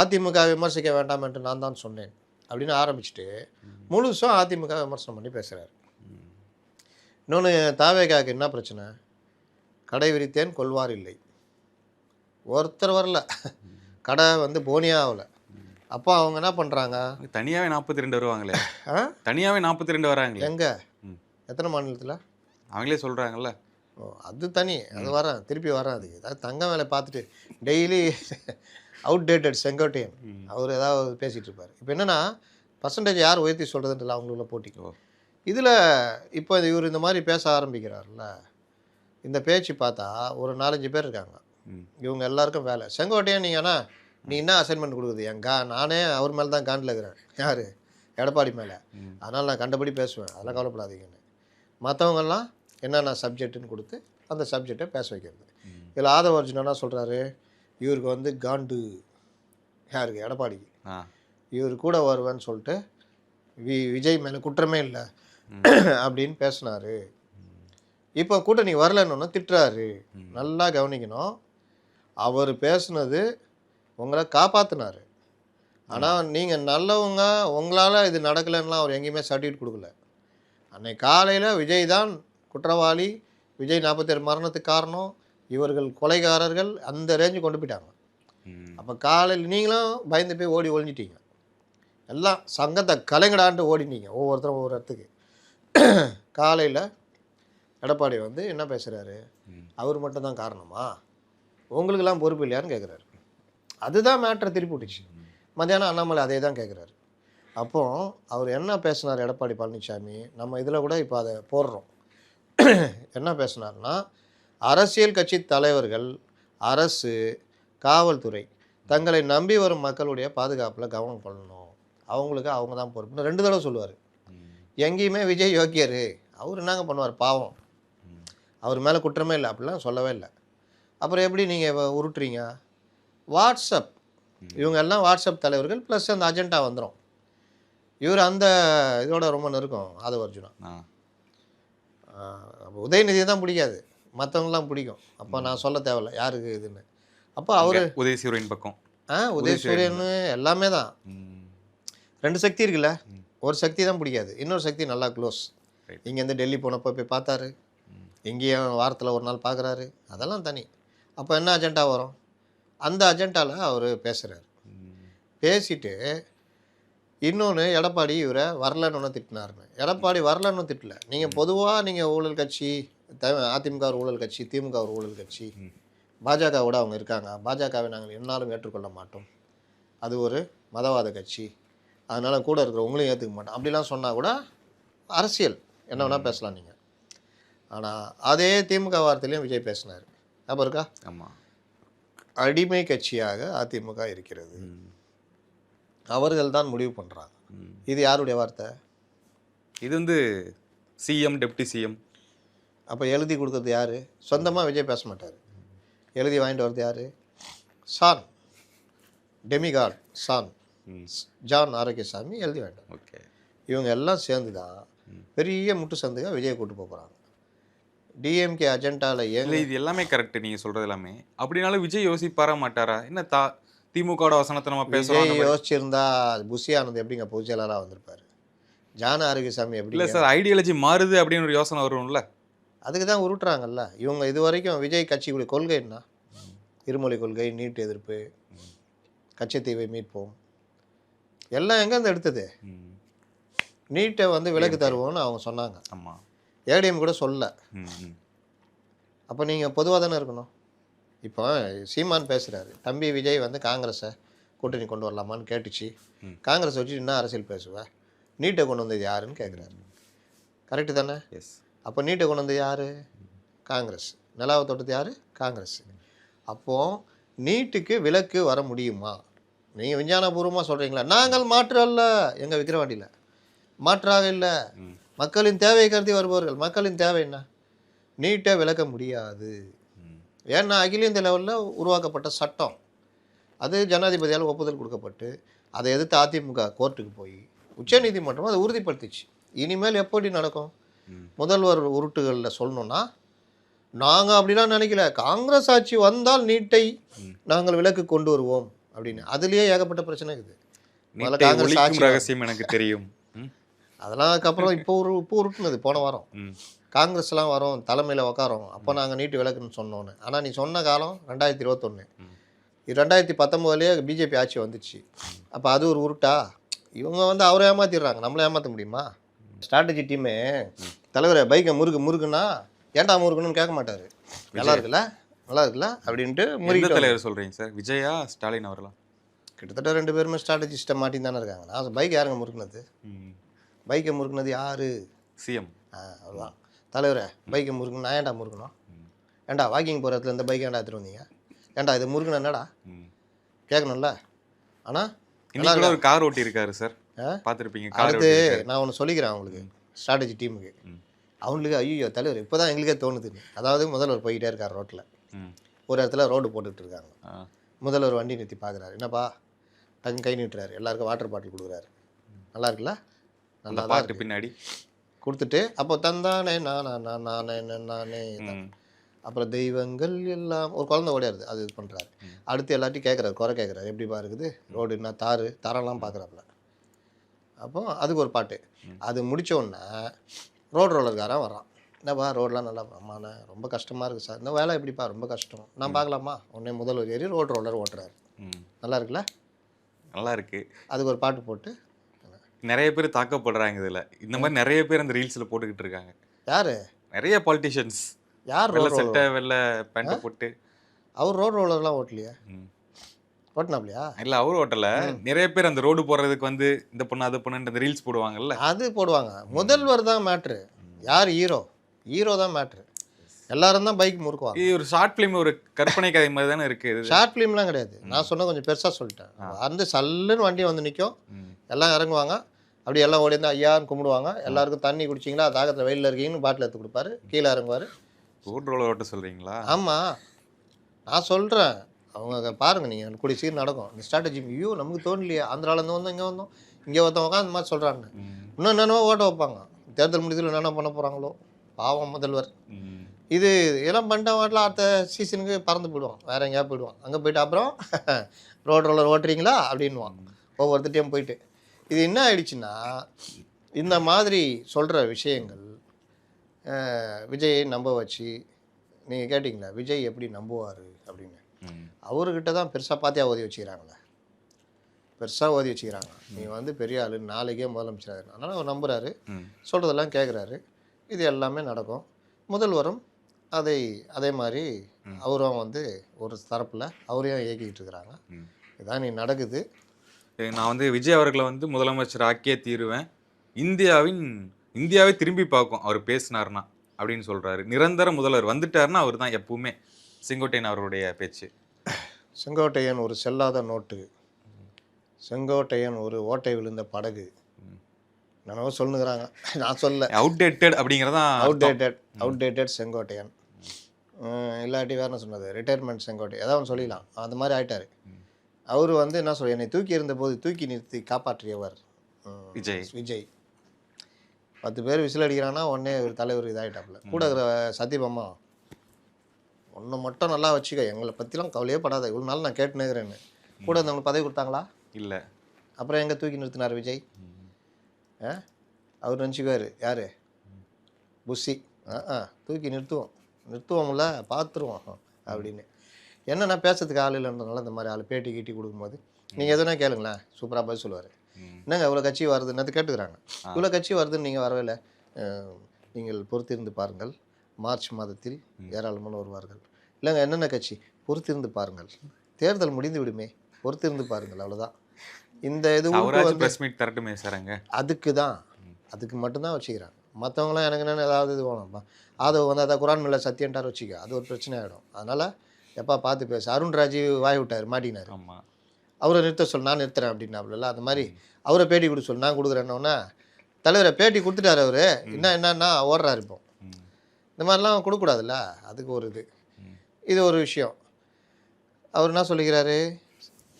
அதிமுக விமர்சிக்க வேண்டாம் என்று நான் தான் சொன்னேன் அப்படின்னு ஆரம்பிச்சுட்டு முழுசும் அதிமுக விமர்சனம் பண்ணி பேசுகிறாரு. இன்னொன்று தாவேகாவுக்கு என்ன பிரச்சனை, கடை விரித்தேன் கொள்வார் இல்லை, ஒருத்தர் வரல, கடை வந்து போனியா ஆகலை. அப்போ அவங்க என்ன பண்ணுறாங்க, தனியாகவே 42 வருவாங்களே, தனியாகவே 42 வராங்களே, எங்கே எத்தனை மாநிலத்தில் அவங்களே சொல்கிறாங்கல்ல. ஓ அது தனி, அது வரேன் திருப்பி வரேன். அதுக்கு ஏதாவது தங்க வேலை பார்த்துட்டு டெய்லி அவுட்டேட்டட் செங்கோட்டையன் அவர் ஏதாவது பேசிகிட்டு இருப்பார். இப்போ என்னென்னா பர்சன்டேஜ் யார் உயர்த்தி சொல்கிறதுன்றல அவங்களுக்குள்ள போட்டிக்கோ. இதில் இப்போ இவர் இந்த மாதிரி பேச ஆரம்பிக்கிறார்ல, இந்த பேச்சு பார்த்தா ஒரு 4-5 பேர் இருக்காங்க, இவங்க எல்லாருக்கும் வேலை. செங்கோட்டையன் நீங்கன்னா நீ என்ன அசைன்மெண்ட் கொடுக்குது, நானே அவர் மேலே தான் காண்டில் இருக்கிறேன், யார் எடப்பாடி மேலே, அதனால் நான் கண்டபடி பேசுவேன், அதெல்லாம் கவலைப்படாதீங்கன்னு. மற்றவங்கெல்லாம் என்னென்ன சப்ஜெக்ட்டுன்னு கொடுத்து அந்த சப்ஜெக்டை பேச வைக்கிறது. இதில் ஆதவ அர்ஜுனா சொல்கிறாரு, இவருக்கு வந்து காண்டு, யாருக்கு எடப்பாடிக்கு, இவர் கூட வருவேன்னு சொல்லிட்டு விஜய் மேலே குற்றமே இல்லை அப்படின்னு பேசினாரு. இப்போ கூட்டணி வரலன்னு திட்டுறாரு. நல்லா கவனிக்கணும், அவர் பேசுனது உங்களை காப்பாற்றினார். ஆனால் நீங்கள் நல்லவங்க, உங்களால் இது நடக்கலைன்னா அவர் எங்கேயுமே சர்டிஃபிகேட் கொடுக்கல. அன்னைக்கு காலையில் விஜய் தான் குற்றவாளி, விஜய் 47 மரணத்துக்கு காரணம் இவர்கள் கொலைகாரர்கள், அந்த ரேஞ்சு கொண்டு போயிட்டாங்க. அப்போ காலையில் நீங்களும் பயந்து போய் ஓடி ஒழிஞ்சிட்டீங்க. எல்லாம் சங்கத்தை கலைஞடான்ட்டு ஓடினீங்க ஒவ்வொருத்தரும் ஒவ்வொரு இடத்துக்கு. காலையில் எடப்பாடி வந்து என்ன பேசுகிறாரு, அவர் மட்டும்தான் காரணமா, உங்களுக்கெல்லாம் பொறுப்பு இல்லையான்னு கேட்குறாரு. அதுதான் மேட்ரை திருப்பி விட்டுச்சு. மத்தியானம் அண்ணாமலை அதே தான் கேட்குறாரு. அப்போ அவர் என்ன பேசினார் எடப்பாடி பழனிசாமி, நம்ம இதில் கூட இப்போ அதை போடுறோம். என்ன பேசினார்னா, அரசியல் கட்சி தலைவர்கள், அரசு, காவல்துறை தங்களை நம்பி வரும் மக்களுடைய பாதுகாப்பில் கவனம் கொள்ளணும், அவங்களுக்கு அவங்க தான் பொறுப்புன்னு 2 தடவை சொல்லுவார். எங்கேயுமே விஜய் யோக்கியர், அவர் என்னங்க பண்ணுவார் பாவம், அவர் மேலே குற்றமே இல்லை அப்படிலாம் சொல்லவே இல்லை. அப்புறம் எப்படி நீங்கள் உருட்டுறீங்க? வாட்ஸ்அப், இவங்க எல்லாம் வாட்ஸ்அப் தலைவர்கள் ப்ளஸ் அந்த அஜெண்டா வந்துடும். இவர் அந்த இதோட ரொம்ப நெருக்கம் ஆதவர்ஜுனா. உதயநிதி தான் பிடிக்காது, மற்றவங்களாம் பிடிக்கும். அப்போ நான் சொல்ல தேவையில்ல யாருக்கு இதுன்னு. அப்போ அவர் உதயசூரியன் பக்கம் உதயசூரியன் எல்லாமே தான். 2 சக்தி இருக்குல்ல, ஒரு சக்தி தான் பிடிக்காது, இன்னொரு சக்தி நல்லா க்ளோஸ். இங்கேருந்து டெல்லி போனப்போ போய் பார்த்தாரு, இங்கேயும் வாரத்தில் ஒரு நாள் பார்க்குறாரு, அதெல்லாம் தனி. அப்போ என்ன அஜெண்டா வரும், அந்த அஜெண்டாவில் அவர் பேசுகிறார். பேசிட்டு இன்னொன்று, எடப்பாடி இவரை வரலன்னு ஒன்று திட்டினாருன்னு. எடப்பாடி வரலன்னு திட்டல. நீங்கள் பொதுவாக நீங்கள் ஊழல் கட்சி, அதிமுக ஒரு ஊழல் கட்சி, திமுக ஒரு ஊழல் கட்சி, பாஜகவோட அவங்க இருக்காங்க, பாஜகவை நாங்கள் என்னாலும் ஏற்றுக்கொள்ள மாட்டோம், அது ஒரு மதவாத கட்சி, அதனால் கூட இருக்கிறவங்களையும் ஏற்றுக்க மாட்டோம் அப்படிலாம் சொன்னால் கூட அரசியல் என்ன வேணால் பேசலாம் நீங்கள். ஆனால் அதே திமுக வார்த்தையிலையும் விஜய் பேசினார். ஞாபகம் இருக்கா? ஆமாம். அடிமை கட்சியாக அதிமுக இருக்கிறது, அவர்கள் தான் முடிவு பண்ணுறாங்க. இது யாருடைய வார்த்தை? இது வந்து சிஎம், டெப்டி சிஎம். அப்போ எழுதி கொடுக்குறது யார்? சொந்தமாக விஜய் பேச மாட்டார். எழுதி வாங்கிட்டு வர்றது யார்? சான், டெமிகாட் சான், ஜான் ஆரோக்கியசாமி எழுதி வேண்டாம். ஓகே, இவங்க எல்லாம் சேர்ந்து தான் பெரிய முட்டு சந்துగా விஜய் கூட்டு போகிறாங்க. டிஎம்கே அஜெண்டாவில் இல்லை, இது எல்லாமே கரெக்ட் நீங்கள் சொல்கிறது எல்லாமே. அப்படினாலும் விஜய் யோசிப்பாரா மாட்டாரா? என்ன திமுகவோட வசனத்தை நம்ம பேசுகிறோம். விஜய் யோசிச்சிருந்தா புஷி ஆனந்த் எப்படிங்க பொதுச் செயலாளராக வந்திருப்பார்? ஜான் ஆரோக்கியசாமி எப்படி? இல்லை சார், ஐடியாலஜி மாறுது அப்படின்னு ஒரு யோசனை வரும்ல. அதுக்கு தான் உருட்டுறாங்கல்ல இவங்க. இது வரைக்கும் விஜய் கட்சிக்குடைய கொள்கை என்ன? இருமொழி கொள்கை, நீட் எதிர்ப்பு, கச்சத்தீவை மீட்போம், எல்லாம் எங்கேருந்து எடுத்தது? நீட்டை வந்து விலக்கு தருவோம்னு அவங்க சொன்னாங்க. ஆமாம், ஏடிஎம் கூட சொல்ல. அப்போ நீங்கள் பொதுவாக தானே இருக்கணும். இப்போ சீமான் பேசுகிறாரு, தம்பி விஜய் வந்து காங்கிரஸை கூட்டணி கொண்டு வரலாமான்னு கேட்டுச்சு, காங்கிரஸை வச்சு என்ன அரசியல் பேசுவேன், நீட்டை கொண்டு வந்தது யாருன்னு கேட்குறாரு. கரெக்டு தானே? எஸ். அப்போ நீட்டை கொண்டு வந்தது யார்? காங்கிரஸ். நிலாவை தொட்டது யார்? காங்கிரஸ். அப்போது நீட்டுக்கு விலக்கு வர முடியுமா? நீங்கள் விஞ்ஞானபூர்வமாக சொல்கிறீங்களா? நாங்கள் மாற்று அல்ல, எங்கள் விக்கிரவாண்டியில் மாற்றாக இல்லை, மக்களின் தேவையை கருதி வருபவர்கள். மக்களின் தேவை என்ன? நீட்டை விளக்க முடியாது. ஏன்னா அகில இந்திய லெவலில் உருவாக்கப்பட்ட சட்டம், அது ஜனாதிபதியால் ஒப்புதல் கொடுக்கப்பட்டு அதை எதிர்த்து அதிமுக கோர்ட்டுக்கு போய் உச்சநீதிமன்றம் அதை உறுதிப்படுத்திச்சு. இனிமேல் எப்படி நடக்கும்? முதல்வர் உருட்டுகளில் சொல்லணுன்னா, நாங்கள் அப்படிலாம் நினைக்கல, காங்கிரஸ் ஆட்சி வந்தால் நீட்டை நாங்கள் விலக்கு கொண்டு வருவோம் அப்படின்னு. அதுலேயே ஏகப்பட்ட பிரச்சனை இருக்குது. முதல்ல காங்கிரஸ் ஆட்சி ரகசியம் எனக்கு தெரியும், அதெல்லாம் அதுக்கப்புறம் இப்போ உருட்டுனது போன வாரம். காங்கிரஸ்லாம் வரும், தலைமையில் உக்காரோம், அப்போ நாங்கள் நீட்டு விலக்குன்னு சொன்னோன்னு. ஆனால் நீ சொன்ன காலம் 2021, 2019 பிஜேபி ஆட்சி வந்துச்சு. அப்போ அது ஒரு உருட்டா? இவங்க வந்து அவரை ஏமாத்திடுறாங்க, நம்மளை ஏமாற்ற முடியுமா? ஸ்ட்ராட்டஜி டீமே தலைவரை பைக்கை முறுக்குன்னா ஏன்டா முறுக்கணும்னு கேட்க மாட்டார். நல்லா இருக்குல்ல, நல்லா இருக்குல்ல அப்படின்ட்டு முறுக்கு. தலைவர் சொல்கிறீங்க சார், விஜயா ஸ்டாலின் அவர்களா? கிட்டத்தட்ட 2 பேருமே ஸ்ட்ராட்டஜிஸ்ட்டை மாட்டின்னு தானே இருக்காங்க. நான் பைக் யாருங்க முறுக்குனது? பைக்கை முறுக்குனது யார்? சிஎம். அதுதான் தலைவரை பைக்கை முறுக்கணும். நான் ஏன்டா முறுக்கணும்? ஏன்டா வாக்கிங் போகிற இடத்துல இந்த பைக் ஏன்டா எடுத்துகிட்டு வந்தீங்க? ஏன்டா இது முறுக்கணும் என்னடா கேட்கணும்ல. ஆனால் இன்னைக்கு ஒரு கார் ஓட்டி இருக்காரு சார், பார்த்துருப்பீங்க. அடுத்து நான் ஒன்று சொல்லிக்கிறேன் அவங்களுக்கு, ஸ்ட்ராட்டஜி டீமுக்கு. அவங்களுக்கு ஐயோ தலைவர் இப்போ தான் எங்களுக்கே தோணுதுன்னு. அதாவது முதல்வர் போய்கிட்டே இருக்கார் ரோட்டில், ஒரு இடத்துல ரோடு போட்டுக்கிட்டு இருக்காங்க. முதல்வர் வண்டி நிறுத்தி பார்க்குறாரு, என்னப்பா டங்கு கை நீட்டுறாரு, எல்லாருக்கும் வாட்டர் பாட்டில் கொடுக்குறாரு. நல்லா இருக்குல்ல? நல்லா பாட்டு பின்னாடி கொடுத்துட்டு அப்போ தந்தானே நானே அப்புறம் தெய்வங்கள் எல்லாம் ஒரு குழந்தை ஓடியாருது, அது இது பண்ணுறாரு. அடுத்து எல்லாத்தையும் கேட்குறாரு, குறை கேட்குறாரு, எப்படிப்பா இருக்குது ரோடு, என்ன தரம்லாம் பார்க்குறாப்புல. அப்போ அதுக்கு ஒரு பாட்டு. அது முடித்தோடனே ரோடு ரோலர்காரன் வர்றான், என்னப்பா ரோடெலாம் நல்லா ஆமாண்ணே ரொம்ப கஷ்டமாக இருக்குது சார். இந்த வேலை எப்படிப்பா ரொம்ப கஷ்டம். நான் பார்க்கலாமா? உடனே முதல்வர் ஏறி ரோலர் ஓட்டுறாரு. ம். நல்லா இருக்குல்ல? நல்லா இருக்கு. அதுக்கு ஒரு பாட்டு போட்டு நிறைய பேர் தாக்கப்படுறாங்க இதுல. இந்த மாதிரி நிறைய பேர் அந்த ரீல்ஸ்ல போட்டுக்கிட்டு இருக்காங்க. யார் நிறைய பாலிட்டிஷியன்ஸ் யார் வெள்ளை ரோட் சட்டை ரோலர்? வெள்ளை பேண்ட்டை போட்டு. அவர் ரோலர்லாம் ஓட்டலையா? ம். ஓட்டினாப்லையா? இல்ல அவரு ஓட்டல. நிறைய பேர் அந்த ரோடு போறதுக்கு வந்து இந்த பொண்ணு அது பொண்ணுன்ற அந்த ரீல்ஸ் போடுவாங்கல்ல. அது போடுவாங்க. முதல்வர் தான் மேட்ரு. யார் ஹீரோ? ஹீரோ தான் மேட்ரு. எல்லாரும் தான் பைக் முறுக்குவாங்க. இது ஒரு ஷார்ட் ஃபிலிம், ஒரு கற்பனை கதை மாதிரி தானே இருக்கு இது. ஷார்ட் ஃபிலிம்லாம் கிடையாது. நான் சொன்ன கொஞ்சம் பெருசாக சொல்லிட்டேன். வந்து சல்லுன்னு வண்டி வந்து நிற்கும். எல்லாம் இறங்குவாங்க. அப்படி எல்லாம் ஓடி வந்து ஐயான்னு கும்பிடுவாங்க. எல்லாருக்கும் தண்ணி குடிச்சிங்களா, தாகத்தில் வெயிலில் இருக்கீங்கன்னு பாட்டில் எடுத்து கொடுப்பாரு. கீழே இறங்குவார். ரோட் ரோலர் ஓட்ட சொல்றீங்களா? ஆமாம், நான் சொல்கிறேன். அவங்க பாருங்கள், நீங்கள் கூடிய சீர் நடக்கும். இந்த ஸ்ட்ராட்டஜி ஐயோ நமக்கு தோணலையே. ஆந்திராவிலேருந்து வந்தோம், இங்கே வந்தோம், இங்கே ஒருத்தவங்க அந்த மாதிரி சொல்கிறாங்க. இன்னும் என்னென்னவோ ஓட்ட வைப்பாங்க. தேர்தல் முடிவுகள் என்னென்ன பண்ண போகிறாங்களோ. பாவம் முதல்வர். இது இதெல்லாம் பண்ணிட்ட வாட்டில் அடுத்த சீசனுக்கு பறந்து போயிடுவான். வேறு எங்கேயா போயிடுவான். அங்கே போயிட்டு அப்புறம் ரோட் ரோலர் ஓட்டுறீங்களா அப்படின்வான் ஒவ்வொருத்தையும் போயிட்டு. இது என்ன ஆயிடுச்சுன்னா, இந்த மாதிரி சொல்கிற விஷயங்கள் விஜயை நம்ப வச்சு, நீங்கள் கேட்டிங்களா விஜய் எப்படி நம்புவார் அப்படின்னு. அவர்கிட்ட தான் பெருசாக பாத்தியா ஓதி வச்சுக்கிறாங்களே, பெருசாக ஓதி வச்சுக்கிறாங்க. நீ வந்து பெரிய ஆள், நாளைக்கே முதலமைச்சர். அதனால் அவர் நம்புகிறாரு, சொல்கிறதெல்லாம் கேட்குறாரு. இது எல்லாமே நடக்கும். முதல்வரும் அதே மாதிரி அவரும் வந்து ஒரு தரப்பில் அவரையும் இயக்கிக்கிட்டு இருக்கிறாங்க. இதான் நீ நடக்குது. நான் வந்து விஜய் அவர்களை வந்து முதலமைச்சர் ஆக்கியே தீருவேன், இந்தியாவே திரும்பி பார்க்கும் அவர் பேசினார்னா அப்படின்னு சொல்றாரு. நிரந்தர முதல்வர் வந்துட்டாருன்னா அவர் தான் எப்பவுமே. செங்கோட்டையன் அவருடைய பேச்சு. செங்கோட்டையன் ஒரு செல்லாத நோட்டு, செங்கோட்டையன் ஒரு ஓட்டை விழுந்த படகு, என்னவோ சொல்லுங்கிறாங்க. நான் சொல்ல அவுடேட்டட் அப்படிங்கிறதான். அவுடேட்டட் செங்கோட்டையன். இல்லாட்டி வேறு என்ன சொன்னது, ரிட்டையர்மெண்ட் செங்கோட்டை, ஏதாவது ஒன்று சொல்லிடலாம். அந்த மாதிரி ஆயிட்டார். அவர் வந்து என்ன சொல்ல, என்னை தூக்கி இருந்தபோது தூக்கி நிறுத்தி காப்பாற்றியவர் விஜய். 10 பேர் விசில் அடிக்கிறான்னா உடனே ஒரு தலைவர் இதாகிட்டாப்புல. கூட இருக்கிற சத்தியபாமா, ஒன்று மட்டும் நல்லா வச்சுக்க, எங்களை பற்றிலாம் கவலையே படாத, இவ்வளோ நாள் நான் கேட்டுனுக்கிறேன்னு. கூட இருந்தவங்களுக்கு பதவி கொடுத்தாங்களா? இல்லை. அப்புறம் எங்கே தூக்கி நிறுத்தினார் விஜய்? அவர் நினச்சிக்குவார் யார் புஷி, தூக்கி நிறுத்துவோம்ல, பார்த்துருவோம் அப்படின்னு. என்னென்னா பேசுறதுக்கு ஆள் இல்லைன்றதுனால இந்த மாதிரி ஆள் பேட்டி கீட்டி கொடுக்கும்போது நீங்கள் எதுனா கேளுங்களேன், சூப்பராக பதில் சொல்லுவார். என்னங்க இவ்வளோ கட்சி வருதுன்னு கேட்டுக்கிறாங்க. இவ்வளோ கட்சி வருதுன்னு நீங்கள் வரவே இல்லை. நீங்கள் பொறுத்திருந்து பாருங்கள், மார்ச் மாதத்தில் ஏராளமான வருவார்கள். இல்லைங்க என்னென்ன கட்சி, பொறுத்திருந்து பாருங்கள், தேர்தல் முடிந்து விடுமே, பொறுத்திருந்து பாருங்கள், அவ்வளோதான். இந்த இது தரட்டுமே சார்ங்க, அதுக்கு மட்டும்தான் வச்சுக்கிறாங்க. மற்றவங்களாம் எனக்கு என்னென்ன ஏதாவது இது வேணும்ப்பா, அதை வந்து அதை குரான் மேலே சத்தியன்ட்டார் வச்சுக்க, அது ஒரு பிரச்சனை ஆகிடும். அதனால் எப்பா பார்த்து பேச. அருண் ராஜீவ் வாய் விட்டார், மாட்டினார். அவரை நிறுத்த சொல், நான் நிறுத்துறேன் அப்படின்னாப்புல. அந்த மாதிரி அவரை பேட்டி கொடுக்க சொல்லு, நான் கொடுக்குறேன்னொன்னே தலைவரை பேட்டி கொடுத்துட்டார். அவர் என்னன்னா ஓடுறாரு. இப்போ இந்த மாதிரிலாம் கொடுக்கக்கூடாதுல்ல, அதுக்கு ஒரு இது ஒரு விஷயம். அவர் என்ன சொல்லிக்கிறாரு,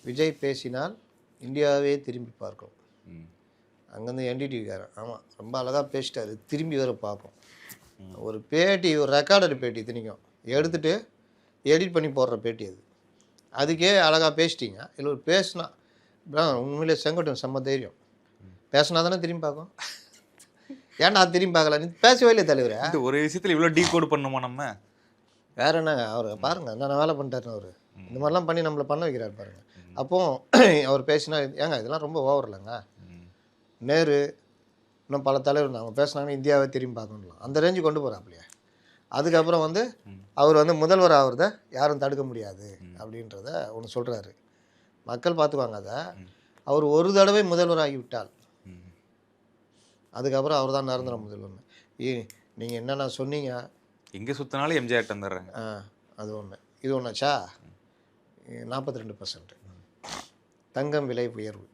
விஜய் பேசினால் இந்தியாவே திரும்பி பார்க்கும். அங்கேருந்து என்டிடிவிக்காரன் ஆமாம் ரொம்ப அழகாக பேசிட்டாரு, திரும்பி வர பார்ப்போம். ஒரு பேட்டி, ஒரு ரெக்கார்டர் பேட்டி திணிக்கும் எடுத்துகிட்டு எடிட் பண்ணி போடுற பேட்டி அது. அதுக்கே அழகாக பேசிட்டீங்க. இல்லை ஒரு பேசினா உண்மையிலே செங்கோட்டையன் செம்ம தைரியம். பேசினா தானே திரும்பி பார்க்கும். ஏன்டா அது திரும்பி பார்க்கல, நீ பேசவே இல்லை தலைவரே. ஒரு விஷயத்தில் இவ்வளோ டீகோட் பண்ணுமா நம்ம? வேற என்னங்க, அவர் பாருங்க என்னென்ன வேலை பண்ணிட்டாருன்னு. அவர் இந்த மாதிரிலாம் பண்ணி நம்மளை பண்ண வைக்கிறார் பாருங்க. அப்போ அவர் பேசினா ஏங்க இதெல்லாம் ரொம்ப ஓவர் இல்லைங்க. நேரு இன்னும் பல தலைவர் அவங்க பேசினாங்கன்னா இந்தியாவை திரும்பி பார்க்கணும்லாம் அந்த ரேஞ்சு கொண்டு போகிறாப்லையா. அதுக்கப்புறம் வந்து அவர் வந்து முதல்வர் ஆகிறத யாரும் தடுக்க முடியாது அப்படின்றத ஒன்று சொல்கிறாரு. மக்கள் பார்த்துக்குவாங்க அதை. அவர் ஒரு தடவை முதல்வர் ஆகிவிட்டால் அதுக்கப்புறம் அவர் தான் நிரந்தர முதல்வர்னு. நீங்கள் என்னென்ன சொன்னீங்க, எங்கே சுற்றினாலும் எம்ஜிஆர் தந்துடுறாங்க. அது ஒன்று. இது ஒன்றாச்சா, 42% தங்கம் விலை உயர்வு,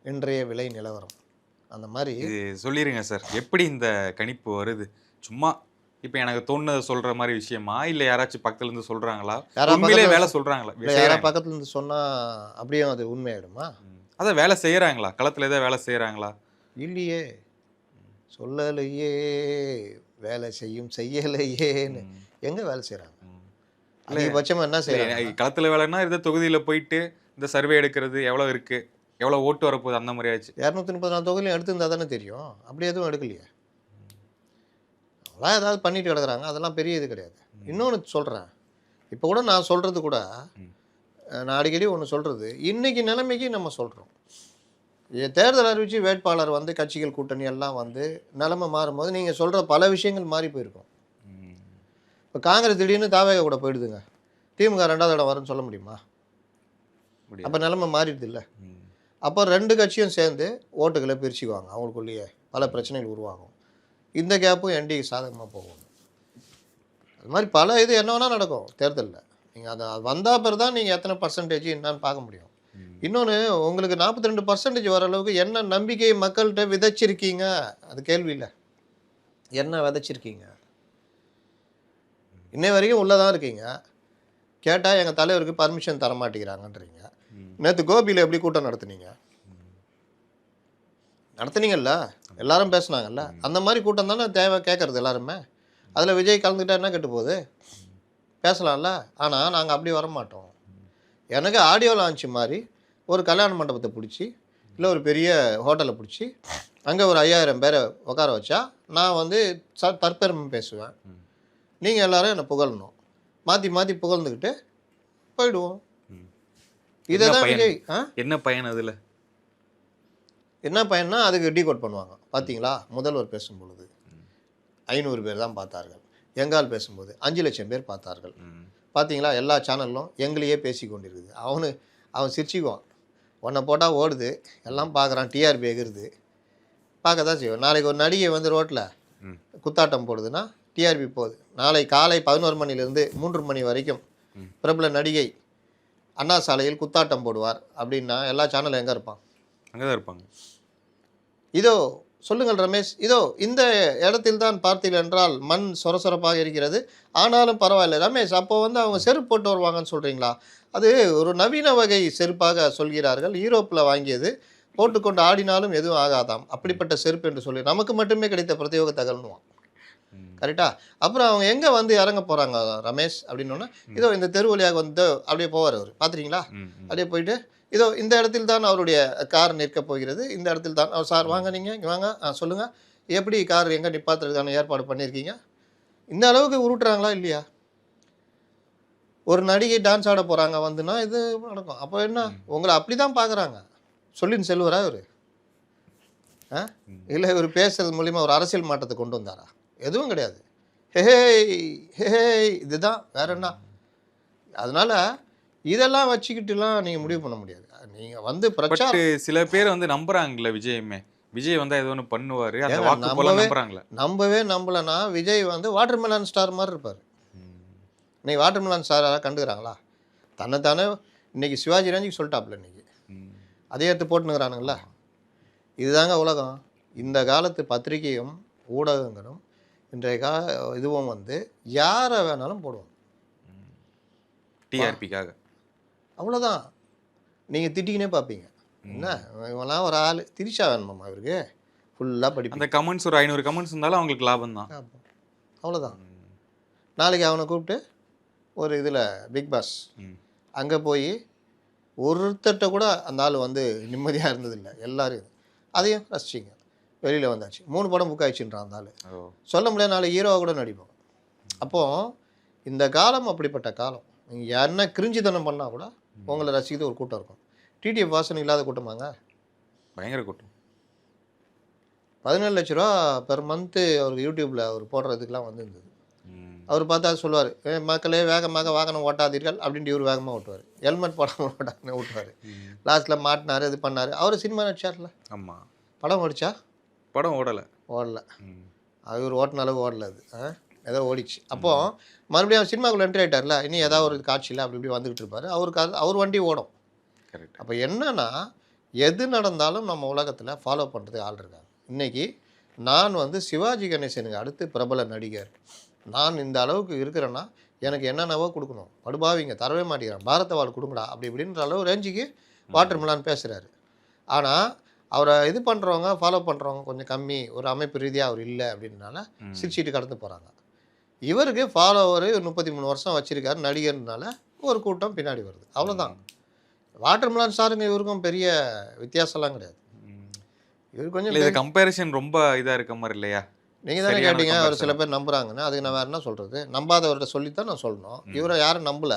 இன்றைய விலை நிலவரம், அந்த மாதிரி இது சொல்லிடுங்க சார். எப்படி இந்த கணிப்பு வருது? சும்மா இப்போ எனக்கு தோணுனதை சொல்கிற மாதிரி விஷயமா, இல்லை யாராச்சும் பக்கத்துலேருந்து சொல்கிறாங்களா, உண்மையிலே வேலை சொல்கிறாங்களா? யாராவது பக்கத்துலேருந்து சொன்னால் அப்படியே அது உண்மையாயிடுமா? அதை வேலை செய்கிறாங்களா, களத்தில் ஏதாவது வேலை செய்கிறாங்களா? இல்லையே, சொல்லலையே, வேலை செய்யலையேன்னு எங்கே வேலை செய்கிறாங்க? அதிகபட்சமாக என்ன செய்யறாங்க? களத்தில் வேலைன்னா இந்த தொகுதியில் போயிட்டு இந்த சர்வே எடுக்கிறது, எவ்வளோ இருக்குது, எவ்வளோ ஓட்டு வரப்போகுது, அந்த மாதிரி ஆச்சு. 234 தொகுதியிலும் எடுத்திருந்தா தானே தெரியும். அப்படி எதுவும் எடுக்கலையே. அதெல்லாம் ஏதாவது பண்ணிட்டு கிடக்குறாங்க, அதெல்லாம் பெரிய இது கிடையாது. இன்னொன்று சொல்கிறேன், இப்போ கூட நான் சொல்கிறது கூட நான் அடிக்கடி ஒன்று சொல்கிறது, இன்றைக்கி நிலைமைக்கு நம்ம சொல்கிறோம். தேர்தல் அறிவித்து வேட்பாளர் வந்து கட்சிகள் கூட்டணி எல்லாம் வந்து நிலைமை மாறும்போது நீங்கள் சொல்கிற பல விஷயங்கள் மாறி போயிருக்கும். இப்போ காங்கிரஸ் திடீர்னு தாவேக கூட போயிடுதுங்க, திமுக 2வது இடம் வரும்னு சொல்ல முடியுமா? அப்போ நிலைமை மாறிடுது இல்லை. அப்போ 2 கட்சியும் சேர்ந்து ஓட்டுகளை பிரிச்சுக்குவாங்க, அவங்களுக்குள்ளேயே பல பிரச்சனைகள் உருவாகும். இந்த கேப்பும் என்டிக்கு சாதகமாக போகும். அது மாதிரி பல இது என்ன வேணால் நடக்கும் தேர்தலில். நீங்கள் அதை வந்தால் பிறகு தான் நீங்கள் எத்தனை பர்சன்டேஜ் என்னன்னு பார்க்க முடியும். இன்னொன்று, உங்களுக்கு 42% வர அளவுக்கு என்ன நம்பிக்கை மக்கள்கிட்ட விதைச்சிருக்கீங்க, அது கேள்வி இல்லை. என்ன விதைச்சிருக்கீங்க? இன்னை வரைக்கும் உள்ளே தான் இருக்கீங்க. கேட்டால் எங்கள் தலைவருக்கு பர்மிஷன் தர மாட்டேங்கிறாங்கன்றீங்க. நேற்று கோபியில் எப்படி கூட்டம் நடத்துனீங்கல்ல, எல்லாரும் பேசுனாங்கல்ல, அந்த மாதிரி கூட்டம் தானே தேவை கேட்குறது எல்லாருமே. அதில் விஜய் கலந்துக்கிட்டா என்ன கெட்டு போகுது? பேசலாம்ல. ஆனால் நாங்கள் அப்படி வரமாட்டோம். எனக்கு ஆடியோ லான்ச் மாதிரி ஒரு கல்யாண மண்டபத்தை பிடிச்சி, இல்லை ஒரு பெரிய ஹோட்டலை பிடிச்சி, அங்கே ஒரு 5000 பேரை உட்கார வச்சா நான் வந்து தற்பெருமை பேசுவேன். நீங்கள் எல்லாரும் என்னை புகழணும், மாற்றி மாற்றி புகழ்ந்துக்கிட்டு போயிடுவோம். இதை தான் விஜய். என்ன பயன் அதில்? என்ன பயன்னா அதுக்கு டீகோட் பண்ணுவாங்க. பார்த்தீங்களா, முதல்வர் பேசும்பொழுது 500 பேர் தான் பார்த்தார்கள், எங்கால் பேசும்போது 5 லட்சம் பேர் பார்த்தார்கள். பார்த்தீங்களா, எல்லா சேனல்லும் எங்களையே பேசி கொண்டிருக்குது. அவன் சிரிச்சுக்குவான், உன்னை போட்டால் ஓடுது, எல்லாம் பார்க்குறான், டிஆர்பி எகுறுது, பார்க்க தான் செய்வோம். நாளைக்கு ஒரு நடிகை வந்து ரோட்டில் குத்தாட்டம் போடுதுன்னா டிஆர்பி போகுது. நாளை காலை 11 மணிலேருந்து 3 மணி வரைக்கும் பிரபல நடிகை அண்ணா சாலையில் குத்தாட்டம் போடுவார் அப்படின்னா எல்லா சேனலும் எங்கே இருப்பான்? அங்கே தான் இருப்பாங்க. இதோ சொல்லுங்கள் ரமேஷ், இதோ இந்த இடத்தில் தான் பார்த்தீர்கள் என்றால் மண் சொரசொரப்பாக இருக்கிறது, ஆனாலும் பரவாயில்லை. ரமேஷ், அப்போ வந்து அவங்க செருப்பு போட்டு வருவாங்கன்னு சொல்கிறீங்களா? அது ஒரு நவீன வகை செருப்பாக சொல்கிறார்கள், யூரோப்பில் வாங்கியது, போட்டுக்கொண்டு ஆடினாலும் எதுவும் ஆகாதாம், அப்படிப்பட்ட செருப்பு என்று சொல்லி நமக்கு மட்டுமே கிடைத்த பிரத்யோக தகவல்னுவான். கரெக்டா? அப்புறம் அவங்க எங்கே வந்து இறங்க போகிறாங்க ரமேஷ் அப்படின்னோன்னா, இதோ இந்த தெரு வழியாக வந்து அப்படியே போவார் அவர், பார்த்துறீங்களா? அப்படியே போயிட்டு இதோ இந்த இடத்தில் தான் அவருடைய கார் நிற்க போகிறது, இந்த இடத்தில் தான். சார் வாங்க, நீங்கள் இங்கே வாங்க, சொல்லுங்கள், எப்படி கார் எங்கே நிப்பாத்துறதுக்கான ஏற்பாடு பண்ணியிருக்கீங்க? இந்த அளவுக்கு உருட்டுறாங்களா இல்லையா? ஒரு நடிகை டான்ஸ் ஆட போகிறாங்க வந்துன்னா இது நடக்கும். அப்போ என்ன, உங்களை அப்படி தான் பார்க்குறாங்க. சொல்லின்னு செல்வரா இவர்? இல்லை இவர் பேசுறது மூலிமா ஒரு அரசியல் மாற்றத்தை கொண்டு வந்தாரா? எதுவும் கிடையாது. ஹே ஹே இதுதான், வேற என்ன? அதனால் இதெல்லாம் வச்சுக்கிட்டுலாம் நீங்கள் முடிவு பண்ண முடியாது. நீங்கள் வந்து பிரச்சாரம் சில பேர் வந்து நம்புறாங்கல்ல விஜயுமே, விஜய் வந்தால் ஏதோ ஒன்று பண்ணுவார், அந்த வாக்கு போல நம்புறாங்களே. நம்பவே நம்பலைன்னா விஜய் வந்து வாட்டர்மெலன் ஸ்டார் மாதிரி இருப்பார். இன்னைக்கு வாட்டர்மெலன் ஸ்டார் யாராவது கண்டுக்கிறாங்களா? தன்னைத்தானே இன்னைக்கு சிவாஜி ரேஞ்சுக்கு சொல்லிட்டாப்புல, இன்னைக்கு அதே எடுத்து போட்டுனுங்கிறானுங்களா? இதுதாங்க உலகம். இந்த காலத்து பத்திரிகையும் ஊடகங்களும் இன்றைய இதுவும் வந்து யாரை வேணாலும் போடுவோம் டிஆர்பிக்காக. அவ்வளோதான். நீங்கள் திட்டிக்கினே பார்ப்பீங்க, என்ன இவெல்லாம் ஒரு ஆள் திரிச்சா வேணுமாம்மா இவருக்கு, ஃபுல்லாக படிப்பு. அந்த கமெண்ட்ஸ் ஒரு 500 கமெண்ட்ஸ் இருந்தாலும் அவங்களுக்கு லாபம் தான். அவ்வளோதான். நாளைக்கு அவனை கூப்பிட்டு ஒரு இதில் பிக் பாஸ் அங்கே போய் ஒருத்தட்ட கூட அந்த ஆள் வந்து நிம்மதியாக இருந்ததில்லை. எல்லோரும் அதையும் ரசிச்சிங்க, வெளியில் வந்தாச்சு, 3 படம் புக் ஆயிடுச்சுன்றான் அந்த ஆள். சொல்ல முடியாது, நாளைக்கு ஹீரோவாக கூட நடிப்போம். அப்போது இந்த காலம் அப்படிப்பட்ட காலம். நீங்கள் என்ன கிரிஞ்சித்தனம் பண்ணால் கூட உங்களை ரசிக்கிறது ஒரு கூட்டம் இருக்கும். டிடிஎஃப் வாசன் இல்லாத கூட்டமாங்க? பயங்கர கூட்டம். 17 லட்ச ரூபா பெர் மந்த்து அவருக்கு யூடியூப்பில் அவர் போடுறதுக்கெலாம் வந்துருந்தது. அவர் பார்த்தா சொல்லுவார், மக்களே வேகமாக வாகனம் ஓட்டாதீர்கள் அப்படின்ட்டு இவர் வேகமாக ஓட்டுவார், ஹெல்மெட் போடாமல் ஓட்டாங்கன்னு ஓட்டுவார். லாஸ்ட்டில் மாட்டினார், இது பண்ணார். அவர் சினிமா நடிச்சார்ல. ஆமாம். படம் ஓடிச்சா? படம் ஓடலை. அவர் ஓட்டின அளவு ஓடலை, அது ஏதோ ஓடிச்சு. அப்போது மறுபடியும் சினிமாக்குள்ள என்ட்ரி ஆகிட்டார்ல, இன்னும் ஏதாவது ஒரு காட்சியில் அப்படி இப்படி வந்துக்கிட்டு இருப்பார். அவர் வண்டி ஓடும். கரெக்ட். அப்போ என்னன்னா, எது நடந்தாலும் நம்ம உலகத்தில் ஃபாலோ பண்ணுறதுக்கு ஆள் இருக்காங்க. இன்றைக்கி நான் வந்து சிவாஜி கணேசனுக்கு அடுத்து பிரபல நடிகர், நான் இந்த அளவுக்கு இருக்கிறேன்னா எனக்கு என்னென்னவோ கொடுக்கணும், படுபாவிங்க தரவே மாட்டேங்கிறான், பாரத வாழ் கொடுங்கடா அப்படி இப்படின்ற அளவு ரேஞ்சுக்கு வாட்டர்மெலன் பேசுகிறாரு. ஆனால் அவரை இது பண்ணுறவங்க, ஃபாலோ பண்ணுறவங்க கொஞ்சம் கம்மி, ஒரு அமைப்பு ரீதியாக அவர் இல்லை அப்படின்றனால சிரிச்சிட்டு கடந்து போகிறாங்க. இவருக்கு ஃபாலோவர் 33 வருஷம் வச்சுருக்காரு நடிகர்னால ஒரு கூட்டம் பின்னாடி வருது, அவ்வளோதான். வாட்டர்மெலன் ஸ்டாருங்க இவருக்கும் பெரிய வித்தியாசம்லாம் கிடையாது. இவர் கொஞ்சம் கம்பேரிசன் ரொம்ப இதாக இருக்க மாதிரி இல்லையா? நீங்கள் தானே சரியான கேட்டீங்க அவர் சில கம்பேரிசன். பேர் நம்புறாங்கன்னு. அதுக்கு நான் வேறு என்ன சொல்கிறது? நம்பாதவர்கிட்ட சொல்லித்தான் நான் சொல்லணும். இவரை யாரும் நம்பல.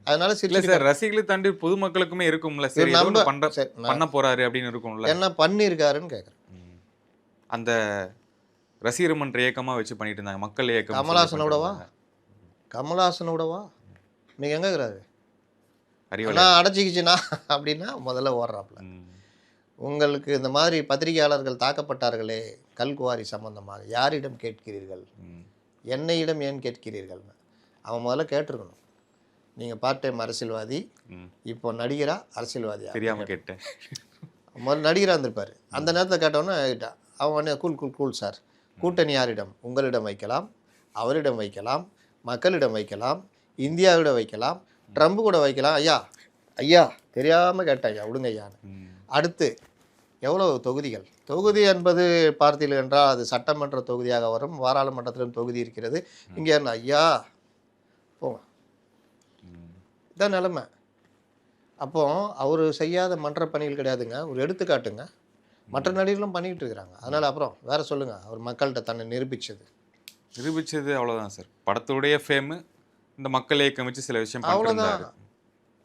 அதனால இல்ல சிரிச்சுட்டு சார், ரசிகர்களை தாண்டி பொதுமக்களுக்குமே இருக்கும்ல, இவர் சரி ஏதோ நம்ப ஒண்ணு சரி பண்ண போறாரு அப்படின்னு இருக்கும்ல. என்ன பண்ணியிருக்காருன்னு கேட்குறேன். ம். அந்த ரசிகர் மன்ற இயக்கமா வச்சு பண்ணிட்டு இருந்தாங்க, மக்கள் இயக்கம் சொல்லி கமலஹாசனை பண்ணிட்டு விடவா? இருந்தாங்க. கமலஹாசனை விடவா? இன்னைக்கு எங்கே இருக்கிறாரு? அறிவலை. ஆனால் அடைச்சிக்கிச்சுனா அப்படின்னா முதல்ல ஓடுறாப்புல. ம். உங்களுக்கு இந்த மாதிரி பத்திரிகையாளர்கள் தாக்கப்பட்டார்களே கல்குவாரி சம்பந்தமாக யாரிடம் கேட்கிறீர்கள்? ம். என்னையிடம் ஏன் கேட்கிறீர்கள்னு அவன் முதல்ல கேட்டிருக்கணும். நீங்கள் பார்ட் டைம் அரசியல்வாதி, ம். இப்போ நடிகரா அரசியல்வாதியா? தெரியாம கேட்டேன். முதல்ல நடிகராக இருந்திருப்பார். அந்த நேரத்தில் கேட்டவொன்னே ஆகிட்டான். அவன் உடனே கூல் கூல் கூல் சார், கூட்டணி யாரிடம்? உங்களிடம் வைக்கலாம், அவரிடம் வைக்கலாம், மக்களிடம் வைக்கலாம், இந்தியாவிடம் வைக்கலாம், ட்ரம்ப் கூட வைக்கலாம். ஐயா ஐயா தெரியாமல் கேட்டேன் ஐயா, விடுங்க ஐயான்னு. ம். அடுத்து எவ்வளோ தொகுதிகள்? தொகுதி என்பது பார்த்தீர்கள் என்றால் அது சட்டமன்ற தொகுதியாக வரும், பாராளுமன்றத்திலும் தொகுதி இருக்கிறது. இங்கே என்ன ஐயா போங்க, ம். இதான் நிலைமை. அப்போ அவர் செய்யாத மன்ற பணிகள் கிடையாதுங்க. ஒரு எடுத்துக்காட்டுங்க. மற்ற நடிகர்களும் பண்ணிக்கிட்டு இருக்கிறாங்க. அதனால் அப்புறம் வேற சொல்லுங்கள். அவர் மக்கள்கிட்ட தன்னை நிரூபித்தது நிரூபிச்சது அவ்வளவுதான் சார். படத்துடைய ஃபேமு இந்த மக்கள் இயக்கம் வச்சு சில விஷயம் பண்ணிட்டு அவ்வளோதான். இருந்தாரு.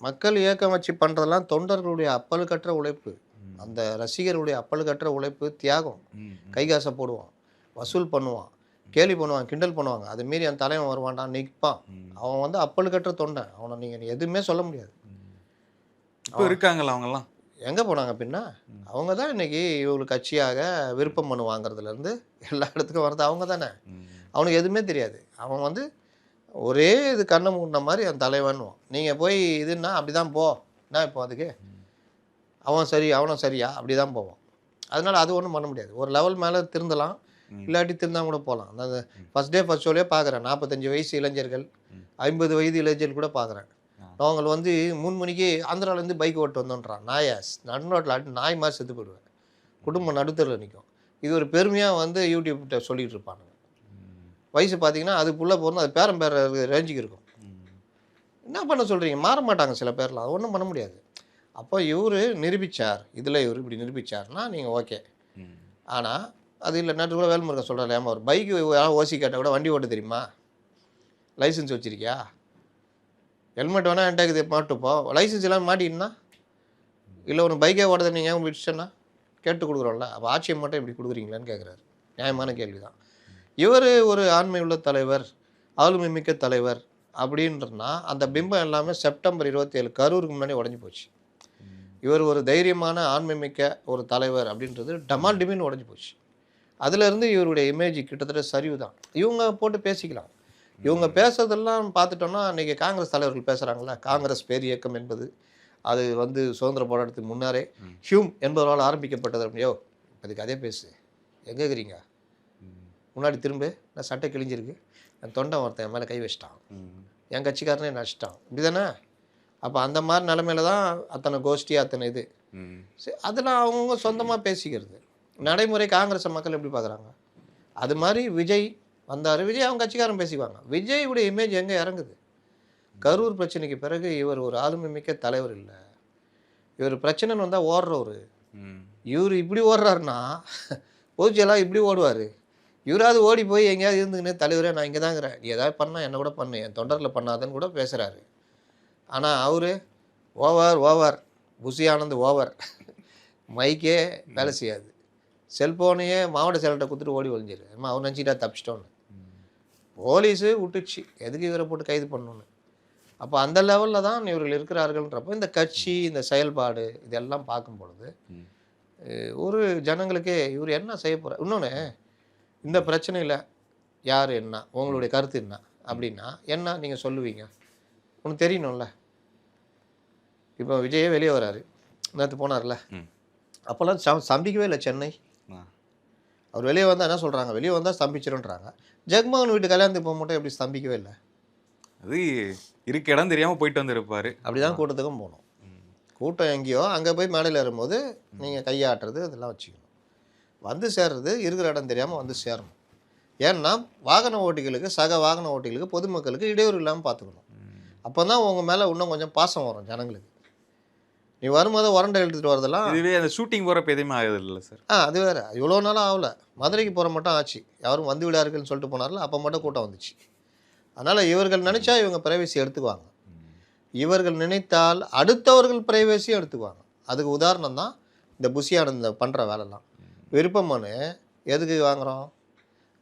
மக்கள் இயக்கம் வச்சு பண்ணுறதெல்லாம் தொண்டர்களுடைய அப்பழுக்கற்ற உழைப்பு, அந்த ரசிகர்களுடைய அப்பழுக்கற்ற உழைப்பு, தியாகம். ம். கை காசை போடுவான், வசூல் பண்ணுவான், கேலி பண்ணுவான், கிண்டல் பண்ணுவாங்க. அது மீறி அந்த தலைவன் வருவான்டான், நிற்பான். ம். அவன் வந்து அப்பழுக்கற்ற தொண்டன். அவனை நீங்கள் எதுவுமே சொல்ல முடியாது. இப்போ இருக்காங்களா அவங்கெல்லாம்? எங்கே போனாங்க பின்ன? அவங்க தான் இன்றைக்கி இவங்களுக்கு கட்சியாக விருப்பம் மனு வாங்குறதுலேருந்து எல்லா இடத்துக்கும் வர்றது அவங்க தானே. ம். அவனுக்கு எதுவுமே தெரியாது. அவன் வந்து ஒரே இது கண்ணை மூடின மாதிரி அந்த தலைவன்னுவான். நீங்கள் போய் இதுன்னா அப்படி தான் போ, என்ன இப்போ அதுக்கு அவன் சரி அவனும் சரியா அப்படி தான் போவான். அதனால் அது ஒன்றும் பண்ண முடியாது. ஒரு லெவல் மேலே திருந்தலாம், இல்லாட்டி திருந்தால் கூட போகலாம். அந்த ஃபஸ்ட் டே ஃபஸ்ட் ஷோலேயே பார்க்குறேன், 45 வயசு இளைஞர்கள், 50 வயது இளைஞர்கள் கூட பார்க்குறேன். அவங்க வந்து 3 மணிக்கு ஆந்திராவிலேருந்து பைக் ஓட்டு வந்தோன்றான். நாயாஸ் நடுரோட்டில் ஆட்டி நாய் மாதிரி செத்து போயிடுவேன். குடும்பம் நடுத்தரில் நிற்கும். இது ஒரு பெருமையாக வந்து யூடியூப்கிட்ட சொல்லிகிட்டு இருப்பானுங்க. வயசு பார்த்தீங்கன்னா அதுக்குள்ளே போகணும், அது பேரம் பேர ரேஞ்சுக்கு இருக்கும். என்ன பண்ண சொல்கிறீங்க? மாற மாட்டாங்க சில பேர்லாம், அது ஒன்றும் பண்ண முடியாது. அப்போ இவர் நிரூபித்தார், இதில் இவர் இப்படி நிரூபித்தார்னா நீங்கள் ஓகே. ஆனால் அது இல்லை. நேற்று கூட வேல்முருகன் சொல்கிறார், ஏமா ஒரு பைக்கு ஓசி கேட்டால் கூட வண்டி ஓட்ட தெரியுமா? லைசன்ஸ் வச்சுருக்கியா? ஹெல்மெட் வேணால் என்கிட்ட இது மாட்டுப்போ, லைசன்ஸ் எல்லாம் மாட்டிக்கினா இல்லை ஒன்று பைக்கே ஓடுறது நீங்கள் விட்டுச்சேன்னா கேட்டு கொடுக்குறோம்ல. அப்போ ஆட்சியை மட்டும் இப்படி கொடுக்குறீங்களான்னு கேட்குறாரு. நியாயமான கேள்வி தான். இவர் ஒரு ஆண்மை உள்ள தலைவர், ஆளுமை மிக்க தலைவர் அப்படின்றனா அந்த பிம்பம் எல்லாமே செப்டம்பர் 27 கரூருக்கு முன்னாடி உடஞ்சி போச்சு. இவர் ஒரு தைரியமான ஆண்மை மிக்க ஒரு தலைவர் அப்படின்றது டமால் டிமின்னு உடஞ்சி போச்சு. அதுலேருந்து இவருடைய இமேஜ் கிட்டத்தட்ட சரிவு தான். இவங்க போட்டு பேசிக்கலாம். இவங்க பேசுறதெல்லாம் பார்த்துட்டோம்னா இன்றைக்கி காங்கிரஸ் தலைவர்கள் பேசுகிறாங்களே, காங்கிரஸ் பேர் இயக்கம் என்பது அது வந்து சுதந்திர போராட்டத்துக்கு முன்னாரே ஹியூம் என்பவரால் ஆரம்பிக்கப்பட்டது. அப்படியோ அதுக்கு அதே பேசு, எங்கே இருக்கிறீங்க? முன்னாடி திரும்ப நான் சட்டை கிழிஞ்சிருக்கு, என் தொண்டை ஒருத்தன் என் மேலே கை வச்சிட்டான், என் கட்சிக்காரனே நடிச்சிட்டான், இப்படி தானே? அப்போ அந்த மாதிரி நிலமையில தான் அத்தனை கோஷ்டி அத்தனை இது சரி, அதெல்லாம் அவங்க சொந்தமாக பேசிக்கிறது. நடைமுறை காங்கிரஸ் மக்கள் எப்படி பார்க்குறாங்க? அது மாதிரி விஜய் வந்தார், விஜய் அவங்க கட்சிக்காரன் பேசிக்குவாங்க. விஜயுடைய இமேஜ் எங்கே இறங்குது? கரூர் பிரச்சனைக்கு பிறகு இவர் ஒரு ஆளுமை மிக்க தலைவர் இல்லை. இவர் பிரச்சனைன்னு வந்தால் ஓடுறவர். இவர் இப்படி ஓடுறாருன்னா பொதுச்செயலாக இப்படி ஓடுவார். இவராவது ஓடி போய் எங்கேயாவது இருந்துக்கின்னு தலைவரே நான் இங்கே தாங்கிறேன், நீ எதாவது பண்ணால் என்ன கூட பண்ணு, என் தொண்டரில் பண்ணாதன்னு கூட பேசுகிறாரு. ஆனால் அவர் ஓவர் புஷி ஆனந்த் ஓவர், மைக்கே வேலை செய்யாது, செல்ஃபோனையே மாவட்ட செயலர்கிட்ட கொடுத்துட்டு ஓடி ஒழிஞ்சிரு. அவர் நினச்சிட்டா தப்பிச்சிட்டோன்னு போலீஸு விட்டுச்சு, எதுக்கு இவரை போட்டு கைது பண்ணணுன்னு. அப்போ அந்த லெவலில் தான் இவர்கள் இருக்கிறார்கள்ன்றப்போ இந்த கட்சி இந்த செயல்பாடு இதெல்லாம் பார்க்கும் பொழுது ஒரு ஜனங்களுக்கே இவர் என்ன செய்ய போகிறார். இன்னொன்று, இந்த பிரச்சனையில் யார் என்ன, உங்களுடைய கருத்து என்ன அப்படின்னா என்ன நீங்கள் சொல்லுவீங்க? உனக்கு தெரியணும்ல. இப்போ விஜயே வெளியே வராரு, நேற்று போனார்ல, அப்போல்லாம் ஸ்தம்பிக்கவே இல்லை சென்னை. அவர் வெளியே வந்தால் என்ன சொல்கிறாங்க, வெளியே வந்தால் ஸ்தம்பிச்சிருன்றாங்க. ஜெகன்மோகன் வீட்டு கல்யாணத்துக்கு போக மட்டும் எப்படி ஸ்தம்பிக்கவே இல்லை? அது இருக்க இடம் தெரியாமல் போயிட்டு வந்துருப்பார். அப்படி தான் கூட்டத்துக்கும் போகணும். கூட்டம் எங்கேயோ அங்கே போய் மேடையில் ஏறும்போது நீங்கள் கையாட்டுறது இதெல்லாம் வச்சுக்கணும். வந்து சேர்றது இருக்கிற இடம் தெரியாமல் வந்து சேரணும். ஏன்னா வாகன ஓட்டிகளுக்கு, சக வாகன ஓட்டிகளுக்கு, பொதுமக்களுக்கு இடையூறு இல்லாமல் பார்த்துக்கணும். அப்போ தான் உங்கள் மேலே இன்னும் கொஞ்சம் பாசம் வரும் ஜனங்களுக்கு. நீ வரும்போது உரண்டை எடுத்துகிட்டு வரதெல்லாம் இதுவே அந்த ஷூட்டிங் போகிறப்ப எதுவுமே ஆகுது இல்லை சார்? அது வேறு. இவ்வளோ நாளும் ஆகல. மதுரைக்கு போகிற மட்டும் ஆச்சு. யாரும் வந்து விடாருக்குன்னு சொல்லிட்டு போனார்ல, அப்போ மட்டும் கூட்டம் வந்துச்சு. அதனால் இவர்கள் நினச்சா இவங்க பிரைவசி எடுத்துக்குவாங்க. இவர்கள் நினைத்தால் அடுத்தவர்கள் பிரைவசியும் எடுத்துக்குவாங்க. அதுக்கு உதாரணம் தான் இந்த புஷி ஆனந்த் பண்ணுற வேலைலாம். விருப்ப மனு எதுக்கு வாங்குகிறோம்?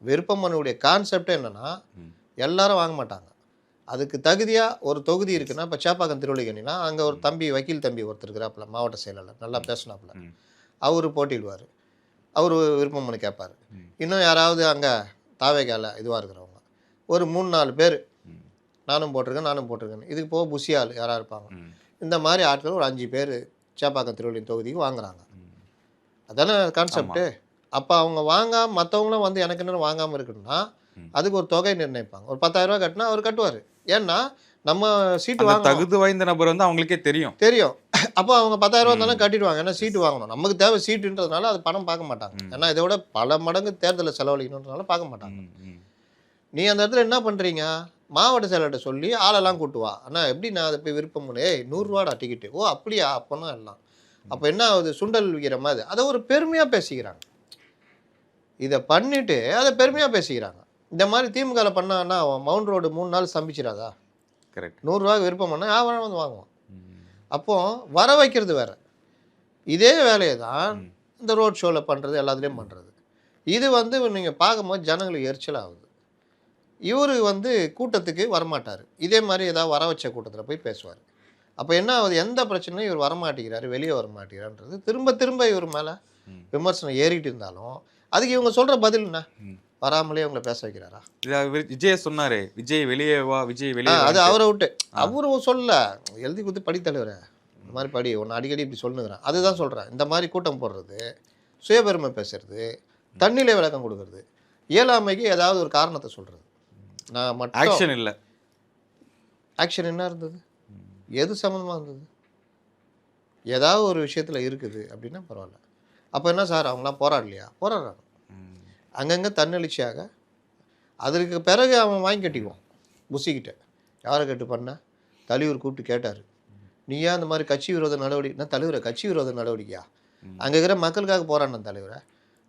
விருப்ப மனுடைய கான்செப்டே என்னென்னா, எல்லாரும் வாங்க மாட்டாங்க. அதுக்கு தகுதியாக ஒரு தொகுதி இருக்குன்னா, இப்போ சேப்பாக்கம் திருவள்ளிக்கணினா அங்கே ஒரு தம்பி, வக்கீல் தம்பி ஒருத்தர் இருக்கிறாப்புல, மாவட்ட செயலாளர், நல்லா பேசினாப்புல. அவர் போட்டிடுவார். அவர் விருப்ப மனு கேட்பார். இன்னும் யாராவது அங்கே தாவேகால இதுவாக இருக்கிறவங்க ஒரு 3-4 பேர், நானும் போட்டிருக்கேன். இதுக்கு போக புஷி ஆள் யாராக இருப்பாங்க. இந்த மாதிரி ஆட்கள் ஒரு 5 பேர் சேப்பாக்கம் திருவள்ளி தொகுதிக்கு வாங்குறாங்க. அதானே கான்செப்ட்டு. அப்போ அவங்க வாங்காமல் மற்றவங்களும் வந்து எனக்கு என்னென்னு வாங்காமல் இருக்குன்னா அதுக்கு ஒரு தொகை நிர்ணயிப்பாங்க. ஒரு 10,000 ரூபா கட்டினா அவர் கட்டுவார். ஏன்னா நம்ம சீட்டு வாங்க தகுதி வாய்ந்த நபர் வந்து அவங்களுக்கே தெரியும். அப்போ அவங்க 10,000 ரூபா தானே கட்டிடுவாங்க. ஏன்னா சீட்டு வாங்கணும். நமக்கு தேவை சீட்டுன்றதுனால அது பணம் பார்க்க மாட்டாங்க. ஏன்னா இதை விட பல மடங்கு தேர்தலில் செலவழிக்கணுன்றதுனால பார்க்க மாட்டாங்க. நீ அந்த இடத்துல என்ன பண்ணுறீங்க? மாவட்ட செயலர்கிட்ட சொல்லி ஆளெல்லாம் கூட்டுவா. அண்ணா எப்படி நான் அதை போய் விருப்பம் பண்ணு, 100 ரூபாடா டிக்கெட்டு. ஓ அப்படியா? அப்போனா எல்லாம் அப்போ என்ன ஆகுது? சுண்டல் விற்கிற மாதிரி அதை ஒரு பெருமையாக பேசிக்கிறாங்க. இதை பண்ணிவிட்டு அதை பெருமையாக பேசிக்கிறாங்க. இந்த மாதிரி திமுகவில் பண்ணான்னா மவுண்ட் ரோடு 3 நாள் ஸ்தம்பிச்சிடாதா? கரெக்ட். 100 ரூபாய்க்கு விருப்பம் பண்ணால் வியாபாரம் வந்து வாங்குவான். அப்போது வர வைக்கிறது வேறு. இதே வேலையை தான் இந்த ரோட் ஷோவில் பண்ணுறது, எல்லாத்துலேயும் பண்ணுறது. இது வந்து நீங்கள் பார்க்கும்போது ஜனங்களுக்கு எரிச்சல் ஆகுது. இவர் வந்து கூட்டத்துக்கு வரமாட்டார். இதே மாதிரி ஏதாவது வர வச்ச கூட்டத்தில் போய் பேசுவார். அப்போ என்ன ஆகுது? எந்த பிரச்சனையும் இவர் வரமாட்டேங்கிறாரு, வெளியே வரமாட்டேங்கிறான்றது திரும்ப திரும்ப இவர் மேலே விமர்சனம் ஏறிட்டு இருந்தாலும் அதுக்கு இவங்க சொல்கிற பதில் என்ன? வராமலே அவங்கள பேச வைக்கிறாரா? விஜய் சொன்னாரு, விஜய் வெளியே வா, விஜய் வெளியே. அது அவரை விட்டு அவரு சொல்ல எழுதி கொடுத்து படித்தலைவரை இந்த மாதிரி படி ஒன்று அடிக்கடி இப்படி சொல்லுங்கிறேன். அதுதான் சொல்கிறேன். இந்த மாதிரி கூட்டம் போடுறது, சுயபெருமை பேசுறது, தண்ணியிலே விளக்கம் கொடுக்கறது, இயலாமைக்கு ஏதாவது ஒரு காரணத்தை சொல்கிறது. நான் மட்டும் ஆக்ஷன் இல்லை. ஆக்ஷன் என்ன இருந்தது? எது சம்மந்தமாக இருந்தது? ஏதாவது ஒரு விஷயத்தில் இருக்குது அப்படின்னா பரவாயில்ல. அப்போ என்ன சார் அவங்களாம் போராடலையா? போராடுறாங்க. அங்கங்கே தன்னெழுச்சியாக. அதற்கு பிறகு அவன் வாங்கி கட்டிக்குவான் புஷிக்கிட்ட. யாரை கேட்டு பண்ண? தலைவர் கூப்பிட்டு கேட்டார், நீ ஏன் அந்த மாதிரி கட்சி விரோத நடவடிக்கை? தலைவரை கட்சி விரோத நடவடிக்கையா? அங்கே இருக்கிற மக்களுக்காக போராடின தலைவரை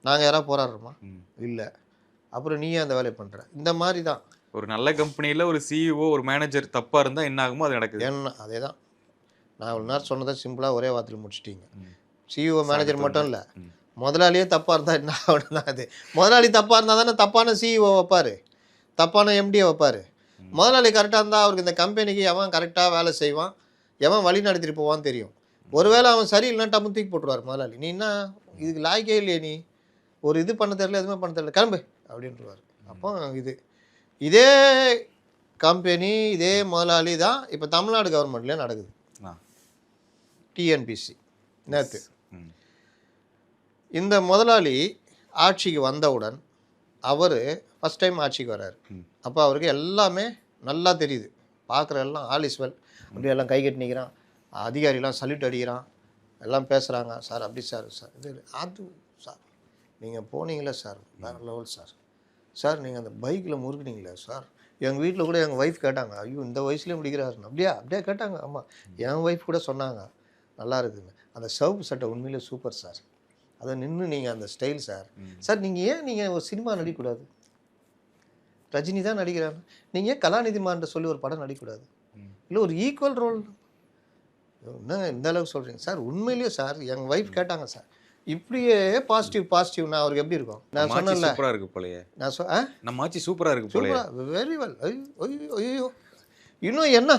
நாங்கள் யாராவது போராடுறோமா? இல்லை. அப்புறம் நீ ஏன் அந்த வேலையை பண்ணுற? இந்த மாதிரி தான். ஒரு நல்ல கம்பெனியில் ஒரு சிஇஓ, ஒரு மேனேஜர் தப்பாக இருந்தால் என்ன ஆகுமோ அது நடக்குது. என்ன அதே தான் நான் ஒரு நேரம் சொன்னதை சிம்பிளாக ஒரே வார்த்தையில் முடிச்சிட்டிங்க. சிஇஓ மேனேஜர் மட்டும் இல்லை, முதலாளியே தப்பாக இருந்தால் என்ன ஆகணும் தான். அது முதலாளி தப்பாக இருந்தால் தானே தப்பான சிஇஓ வைப்பார், தப்பான எம்டியை வைப்பார். முதலாளி கரெக்டாக இருந்தால் அவருக்கு இந்த கம்பெனிக்கு எவன் கரெக்டாக வேலை செய்வான், எவன் வழி நடத்திட்டு போவான்னு தெரியும். ஒருவேளை அவன் சரியில்லைன்னா டம்மு தூக்கி போட்டுருவார் முதலாளி. நீ என்ன இதுக்கு லாய்க்கே இல்லையே, நீ ஒரு இது பண்ண தெரியல, எதுவுமே பண்ண தெரியல, கிளம்பு அப்படின்ட்டுருவார். அப்போ இதே கம்பெனி இதே முதலாளி தான் இப்போ தமிழ்நாடு கவர்மெண்ட்லேயே நடக்குது. டிஎன்பிசி நேற்று இந்த முதலாளி ஆட்சிக்கு வந்தவுடன் அவர் ஃபஸ்ட் டைம் ஆட்சிக்கு வர்றாரு. அப்போ அவருக்கு எல்லாமே நல்லா தெரியுது. பார்க்குற எல்லாம் ஆல் இஸ் வெல், அப்படி எல்லாம் கை கட்டி நிற்கிறான், அதிகாரிலாம் சல்யூட் அடிக்கிறான், எல்லாம் பேசுகிறாங்க. சார் அப்படி சார், சார் இது அது சார் நீங்கள் போனீங்களே சார், வேறு லெவல் சார். சார் நீங்கள் அந்த பைக்கில் முறுக்குனீங்களே சார், எங்கள் வீட்டில் கூட எங்கள் ஒய்ஃப் கேட்டாங்க, ஐயோ இந்த வயசுலேயும் பிடிக்கிறாருன்னு. அப்படியே கேட்டாங்க. ஆமாம், என் ஒய்ஃப் கூட சொன்னாங்க நல்லா இருக்குதுன்னு. அந்த சவுப்பு சட்டை உண்மையிலே சூப்பர் சார், அதை நின்று நீங்கள் அந்த ஸ்டைல் சார். சார் நீங்கள் ஒரு சினிமா நடிக்கக்கூடாது? ரஜினி தான் நடிக்கிறாங்க, நீங்கள் ஏன் கலாநிதிமான்ட்ட சொல்லி ஒரு படம் நடிக்கக்கூடாது? இல்லை ஒரு ஈக்குவல் ரோல் என்ன இந்த அளவுக்கு சொல்கிறீங்க சார்? உண்மையிலேயே சார் எங்கள் ஒய்ஃப் கேட்டாங்க சார். இப்படியே பாசிட்டிவ்னா அவருக்கு எப்படி இருக்கும்? நான் சொன்னேன்ல, சூப்பராக இருக்கு போலயே. நான் நம்ம ஆட்சி சூப்பராக இருக்கு போலயே. Very well. ஐயோ இன்னும் என்ன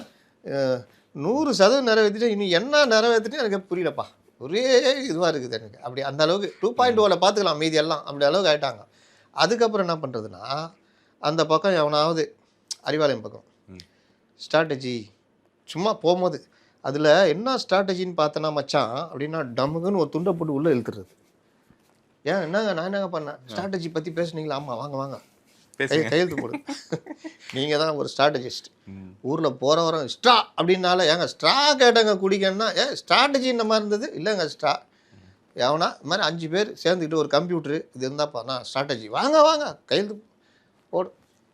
100% நிறைவேற்றிட்டு இன்னும் என்ன நிறைவேற்றிட்டு எனக்கு புரியலப்பா. ஒரே இதுவாக இருக்குது எனக்கு. அப்படி அந்த அளவுக்கு 2.0 பார்த்துக்கலாம் மீதி எல்லாம் அப்படி அளவுக்கு ஆகிட்டாங்க. அதுக்கப்புறம் என்ன பண்ணுறதுன்னா, அந்த பக்கம் எவனாவது அறிவாலயம் பக்கம் ஸ்ட்ராட்டஜி சும்மா போகும்போது அதில் என்ன ஸ்ட்ராட்டஜின்னு பார்த்தனா மச்சான் அப்படின்னா, டம்முக்குன்னு ஒரு துண்டை போட்டு உள்ளே இழுத்துறது. ஏன் என்னங்க நான் என்னங்க பண்ணேன்? ஸ்ட்ராட்டஜி பற்றி பேசுனீங்களா? ஆமாம் வாங்க கையெழுத்து போடு. நீங்கள் தான் ஒரு ஸ்ட்ராட்டஜிஸ்ட். ஊரில் போகிற வரோம் ஸ்ட்ரா அப்படின்னால ஏங்க ஸ்ட்ரா கேட்டங்க குடிக்கணும்னா ஸ்ட்ராட்டஜி இந்த மாதிரி இருந்தது இல்லைங்க. ஸ்ட்ரா எவனா இது மாதிரி 5 பேர் சேர்ந்துக்கிட்டு ஒரு கம்ப்யூட்டரு இது இருந்தாப்பா நான் ஸ்ட்ராட்டஜி வாங்க கையெழுத்து போடு.